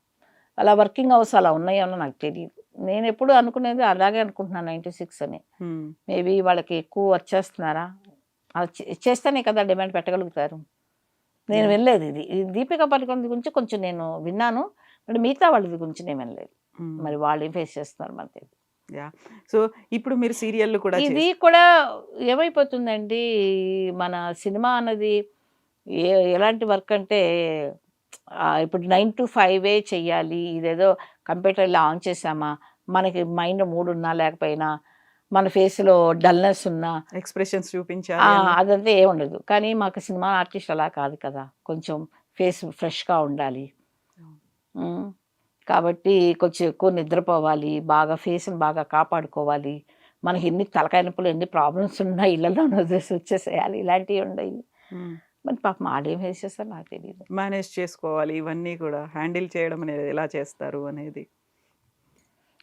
అలా వర్కింగ్ అవర్స్ అలా ఉన్నాయేమో నాకు తెలీదు. నేనెప్పుడు అనుకునేది అలాగే అనుకుంటున్నాను 9-6 అని.
హ్మ్.
మేబీ వాళ్ళకి ఎక్కువ వర్క్ చేస్తున్నారా? అది చేస్తేనే కదా డిమాండ్ పెట్టగలుగుతారు. నేను
యాహ్!
వినలేదు ఇది. ఈ 'దీపిక పదుకొనె' గురించి కొంచెం నేను విన్నాను. బట్ మిగతా వాళ్ళది గురించి నేను వినలేదు.
హ్మ్.
మరి వాళ్ళేం ఫేస్ చేస్తున్నారు మనకు తెలీదు.
యాహ్! సో, ఇప్పుడు మీరు సీరియల్‌లు కూడా
ఇది కూడా ఏమైపోతుందండి, మన సినిమా అన్నది ఏ ఎలాంటి వర్క్ అంటే ఇప్పుడు 9-5 చెయ్యాలి. ఇదేదో కంప్యూటర్‌లో ఆన్ చేశామా, మనకి మైండ్ మూడున్నా లేకపోయినా, మన ఫేస్‌లో డల్‌నెస్ ఉన్నా
ఎక్స్‌ప్రెషన్స్ చూపించాలి అని.
అదంతా ఏముండదు. కానీ మాకు సినిమా ఆర్టిస్ట్ అలా కాదు కదా! కొంచెం ఫేస్ ఫ్రెష్‌గా ఉండాలి.
అవును.
హ్మ్. కాబట్టి కొంచెం ఎక్కువ నిద్రపోవాలి. బాగా ఫేస్‌ని బాగా కాపాడుకోవాలి. మనకి ఎన్ని తలకాయ నొప్పులు, ఎన్ని ప్రాబ్లమ్స్ ఉన్నా ఇళ్లలోనే వదిలేసి వచ్చేసేయాలి. ఇలాంటివి ఉండయి.
హ్మ్.
మరి పాపం ఆడేం ఫేస్ చేస్తారో నాకు తెలీదు.
మేనేజ్ చేసుకోవాలి. ఇవన్నీ కూడా హ్యాండిల్ చేయడం అనేది ఎలా చేస్తారు అనేది.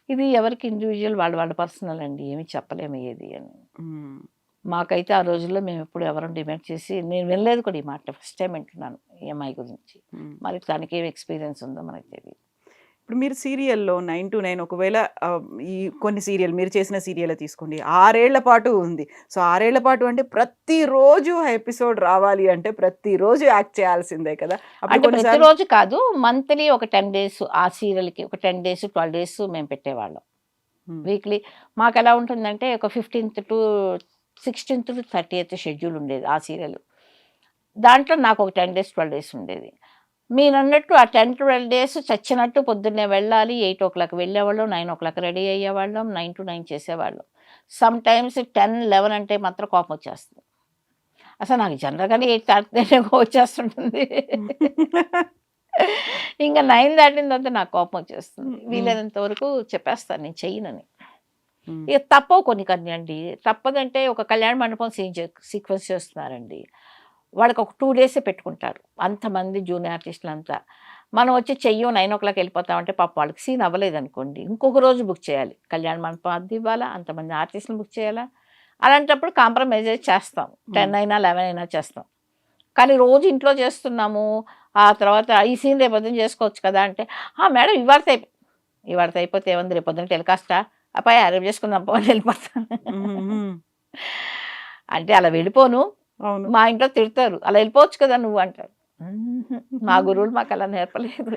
ఇది ఎవరికి ఇండివిడ్యువల్ వాళ్ళ వాళ్ళ పర్సనల్ అండి. ఏమి చెప్పలేము ఏది అని.
హ్మ్.
మాకైతే ఆ రోజుల్లో మేమెప్పుడు ఎవరం డిమాండ్ చేసి నేను వినలేదు కూడా ఈ మాట. ఫస్ట్ టైమ్ వింటున్నాను ఈ అమ్మాయి గురించి.
హ్మ్.
మరి తనకేం ఎక్స్‌పీరియన్స్ ఉందో మనకు తెలీదు.
ఇప్పుడు మీరు సీరియల్‌లో 9-9 ఒకవేళ ఈ కొన్ని సీరియల్ మీరు చేసిన సీరియలే తీసుకోండి. 6 ఏళ్ల పాటు ఉంది. సో, 6 ఏళ్ల పాటు అంటే ప్రతిరోజు ఎపిసోడ్ రావాలి అంటే ప్రతిరోజు యాక్ట్ చేయాల్సిందే కదా! అప్పుడు
అంటే
కొన్నిసార్లు
ప్రతిరోజు కాదు. మంత్లీ ఒక 10 డేస్ ఆ సీరియల్‌కి ఒక 10 డేస్, 12 డేస్ మేము పెట్టేవాళ్ళం.
హ్మ్.
వీక్లీ మాకెలా ఉంటుందంటే ఒక 15థ్ టు 16థ్ టు 30థ్ షెడ్యూల్ ఉండేది ఆ సీరియల్. దాంట్లో నాకు ఒక 10 డేస్, 12 డేస్ ఉండేది. మీరన్నట్టు ఆ 10, 12 డేస్ చచ్చినట్టు పొద్దున్నే వెళ్ళాలి. 8:00 వెళ్ళేవాళ్ళం. 9:00 రెడీ అయ్యేవాళ్ళం. 9-9 చేసేవాళ్ళం. సమ్ టైమ్స్ 10, 11 అంటే మాత్రం కోపం వచ్చేస్తుంది. అసలు నాకు జనరల్‌గానే 8 దాటితేనే వచ్చేస్తుంటుంది. ఇంక 9 దాటిన తర్వాత నాకు కోపం వచ్చేస్తుంది.
హ్మ్.
వీలైనంత వరకు చెప్పేస్తాను నేను చెయ్యనని.
హ్మ్.
ఇక తప్పవు కొన్ని అండి. తప్పదంటే ఒక కళ్యాణ మండపం సీక్వెన్స్ చేస్తున్నారండి. వాళ్ళకి ఒక 2 డేసే పెట్టుకుంటారు. అంతమంది జూనియర్ ఆర్టిస్టులంతా. మనం వచ్చి చెయ్యం 9:00 వెళ్ళిపోతామంటే పాపం వాళ్ళకి సీన్ అవ్వలేదనుకోండి. ఇంకొక రోజు బుక్ చేయాలి. కళ్యాణ మండపం అద్దె ఇవ్వాలా, అంతమంది ఆర్టిస్టులను బుక్ చేయాలా. అలాంటప్పుడు కాంప్రమైజ్ అయ్యి చేస్తాం. 10 అయినా 11 అయినా చేస్తాం. కానీ రోజు ఇంట్లో చేస్తున్నాము. ఆ తర్వాత ఈ సీన్ రేపొద్దున చేసుకోవచ్చు కదా! అంటే, మేడం ఇవాళతో అయిపోతే ఏముంది రేపొద్దున టెలికాస్టా? అబ్బాయి రేపు చేసుకుందాం పో అని వెళ్ళిపోతాను.
హ్మ్. హ్మ్.
అంటే అలా వెళ్ళిపోను.
అవును.
మా ఇంట్లో తిడతారు. "అలా వెళ్ళిపోవచ్చు కదా నువ్వు" అంటారు. హుహు. మా గురువులు మాకలా నేర్పలేదు.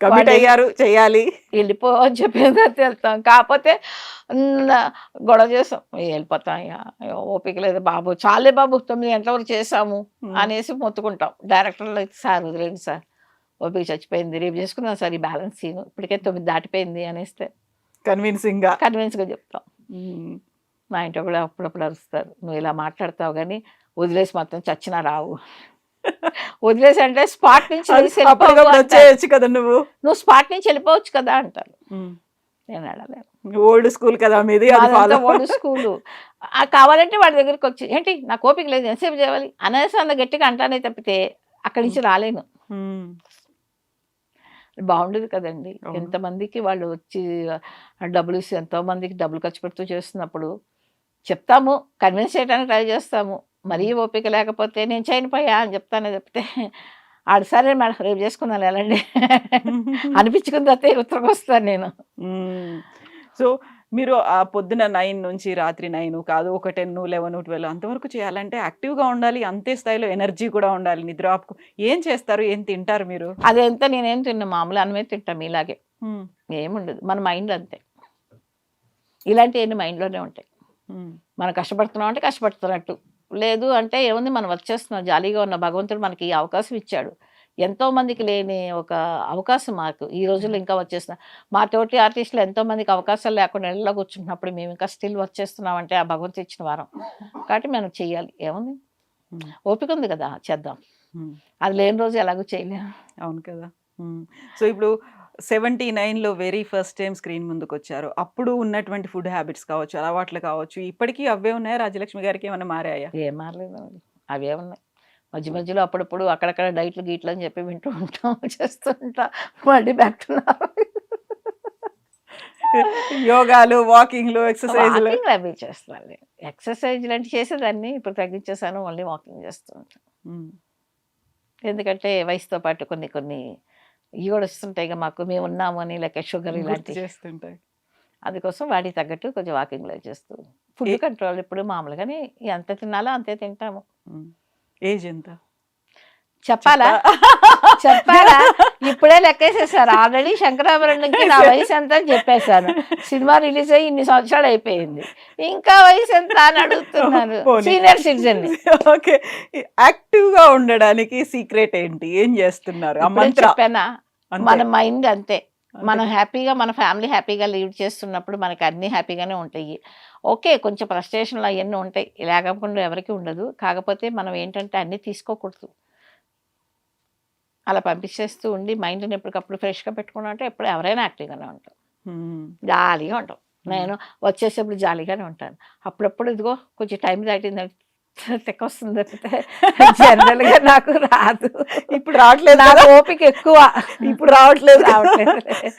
కమిట్
వాళ్ళెళ్ళి
అయ్యారు చేయాలి.
వెళ్ళిపో అని చెప్పిన తర్వాత వెళ్తాం. కాపోతే హ్మ్. గొడవ చేస్తాం. "వెళ్ళిపోతాం ఇగ. ఓపిక లేదు బాబు. చాలులే బాబు 9 గంటల వరకు చేసాము"
హ్మ్.
అనేసి మొత్తుకుంటాం. డైరెక్టర్లు అయితే "సార్ వదిలేయండి సార్. ఓపిక చచ్చిపోయింది. రేపు చేసుకుందాం సార్ ఈ బ్యాలెన్స్ సీను. ఇప్పటికే 9 దాటిపోయింది" అనేస్తే
కన్విన్సింగ్‌గా.
కన్విన్స్‌గా చెప్తాం.
హ్మ్.
మా ఇంట్లో కూడా అప్పుడప్పుడు అరుస్తారు. "నువ్వు ఇలా మాట్లాడతావు గానీ వదిలేసి మాత్రం చచ్చినా రావు." వదిలేసి అంటే స్పాట్ నుంచి లేసి వెళ్ళిపోవు
అప్పటికప్పుడు
అంటారు.
వచ్చేయొచ్చు కదా నువ్వు.
"నువ్వు స్పాట్ నుంచి వెళ్ళిపోవచ్చు కదా" అంటారు.
హ్మ్.
నేను వెళ్ళలేను.
ఓల్డ్ స్కూల్ కదా మీది. అది
మాదంతా
ఫాలో.
Old school. కావాలంటే వాడి దగ్గరికొచ్చి "ఏంటి నాకు ఓపిక లేదు ఎంతసేపు చేయాలి" అనేసి అంత గట్టిగా అంటానే తప్పితే అక్కడి
హ్మ్.
నుంచి రాలేను.
హ్మ్.
బావుండదు కదండీ!
అవును.
ఎంతమందికి వాళ్ళు వచ్చి డబ్బులిసి ఎంతోమందికి డబ్బులు ఖర్చు పెడుతూ చేస్తున్నప్పుడు చెప్తాము. కన్విన్స్ చేయడానికి ట్రై చేస్తాము. మరీ
హ్మ్.
ఓపిక లేకపోతే "నేను చేయను పోయా" అని చెప్తానే తప్పితే ఆడు "సరే మేడం రేపు చేసుకుందాం ఎళ్ళండి" అనిపించుకున్న తర్వాతే ఉత్తరకొస్తాను నేను.
హ్మ్. సో, మీరు పొద్దున 9 నుంచి రాత్రి 9 కాదు ఒక 10, 11, 12 అంతవరకు చేయాలంటే యాక్టివ్‌గా ఉండాలి. అంతే స్థాయిలో ఎనర్జీ కూడా ఉండాలి. నిద్ర ఆపుకో ఏం చేస్తారు? ఏం తింటారు మీరు?
అదంతా నేనేం తినను. మామూలు అన్నమే తింటా మీలాగే.
హ్మ్.
ఏముండదు. మన మైండ్ అంతే. ఇలాంటియన్నీ మైండ్‌లోనే ఉంటాయి.
హ్మ్.
మనం కష్టపడుతున్నాం అంటే కష్టపడుతున్నట్టు. లేదు అంటే ఏముంది మనం వర్క్ చేస్తున్నాం. జాలీగా ఉన్న భగవంతుడు మనకి ఈ అవకాశం ఇచ్చాడు. ఎంతో మందికి లేని ఒక అవకాశం మాకు. ఈ రోజుల్లో ఇంకా వచ్చేసిన మా తోటి ఆర్టిస్టులు ఎంతో మందికి అవకాశాలు లేకుండా ఇళ్ళలో కూర్చుంటున్నప్పుడు మేము ఇంకా స్టిల్ వర్క్ చేస్తున్నామంటే ఆ భగవంతుడు ఇచ్చిన వరం. కాబట్టి మనం చెయ్యాలి. ఏముంది?
హ్మ్.
ఓపిక ఉంది కదా! చేద్దాం.
హ్మ్.
అది లేని రోజు ఎలాగో చేయలేం.
అవును కదా! హ్మ్. సో, ఇప్పుడు 79లో వెరీ ఫస్ట్ టైమ్ స్క్రీన్ ముందుకొచ్చారు. అప్పుడు ఉన్నటువంటి ఫుడ్ హ్యాబిట్స్ కావచ్చు, అలవాట్లు కావచ్చు, ఇప్పటికి అవే ఉన్నాయా? రాజలక్ష్మి గారికి ఏమన్నా మారాయా?
ఏం మారలేదండి. అవే ఉన్నాయి. మధ్యలో అప్పుడప్పుడు అక్కడక్కడ డైట్‌లు, గీట్లు అని చెప్పి వింటూ ఉంటాం. చేస్తూ ఉంటాం. మళ్ళీ బ్యాక్ టు నార్మల్.
యోగాలు, వాకింగ్‌లు, ఎక్సర్‌సైజులు.
వాకింగ్‌లు అవి చేస్తానులే. ఎక్సర్‌సైజ్‌లంటే చేసేదాన్ని. ఇప్పుడు తగ్గించేసాను. ఓన్లీ వాకింగ్ చేస్తూ ఉంటాను.
హ్మ్.
ఎందుకంటే వయసుతో పాటు కొన్ని కొన్ని ఇవి కూడా వస్తుంటాయిగా మాకు. మేమున్నాము అని లైక్ షుగర్
గుర్తు
ఇలాంటివి.
చేస్తుంటాయి.
అందుకోసం వాటికి తగ్గట్టు కొంచెం వాకింగ్‌లు అవి చేస్తూ
ఏ
ఫుడ్ కంట్రోల్ ఇప్పుడు మామూలుగానే ఎంత తినాలో అంతే తింటాము.
హ్మ్. ఏజ్ ఎంత?
చెప్పాలా?
చెప్పా
చెప్పాలా? ఇప్పుడే లెక్కేసేసారు. ఆల్రెడీ 'శంకరాభరణం'కి నా వయసెంత అని చెప్పేసాను. సినిమా రిలీజ్ అయ్యి ఇన్ని సంవత్సరాలు అయిపోయింది. ఇంకా వయసెంత అని అడుగుతున్నారు.
పోనీ.
సీనియర్ సిటిజన్‌ని.
ఓకే. యాక్టివ్‌గా ఉండడానికి సీక్రెట్ ఏంటి? ఏం చేస్తున్నారు? ఆ
ఇప్పుడే
మంత్ర
చెప్పానా?
అంతే.
మన మైండ్ అంతే.
అంతే
మనం
కదా!
హ్యాపీగా మన ఫ్యామిలీ హ్యాపీగా లీడ్ చేస్తున్నప్పుడు మనకు అన్నీ హ్యాపీగానే ఉంటాయి. ఓకే. కొంచెం ఫ్రస్ట్రేషన్‌లు అయన్నీ ఉంటాయి. లేకపోకుండా ఎవరికీ ఉండదు. కాకపోతే మనం ఏంటంటే అన్నీ తీసుకోకూడదు. అలా పంపించేస్తూ ఉండి మైండ్‌ని ఎప్పటికప్పుడు ఫ్రెష్‌గా పెట్టుకున్నామంటే ఎప్పుడు ఎవరైనా యాక్టివ్‌గానే ఉంటాం.
హ్మ్.
జాలీగా ఉంటాం.
హ్మ్.
నేను వచ్చేసేప్పుడు జాలీగానే ఉంటాను. అప్పుడప్పుడు ఇదిగో కొంచెం టైం దాటిందంటే తిక్కొస్తుంది తప్పితే జనరల్‌గా నాకు రాదు.
ఇప్పుడు రావట్లేదు
నాకు
కదా!
ఓపిక ఎక్కువ.
ఇప్పుడు రావట్లేదు.
రావట్లేదులే.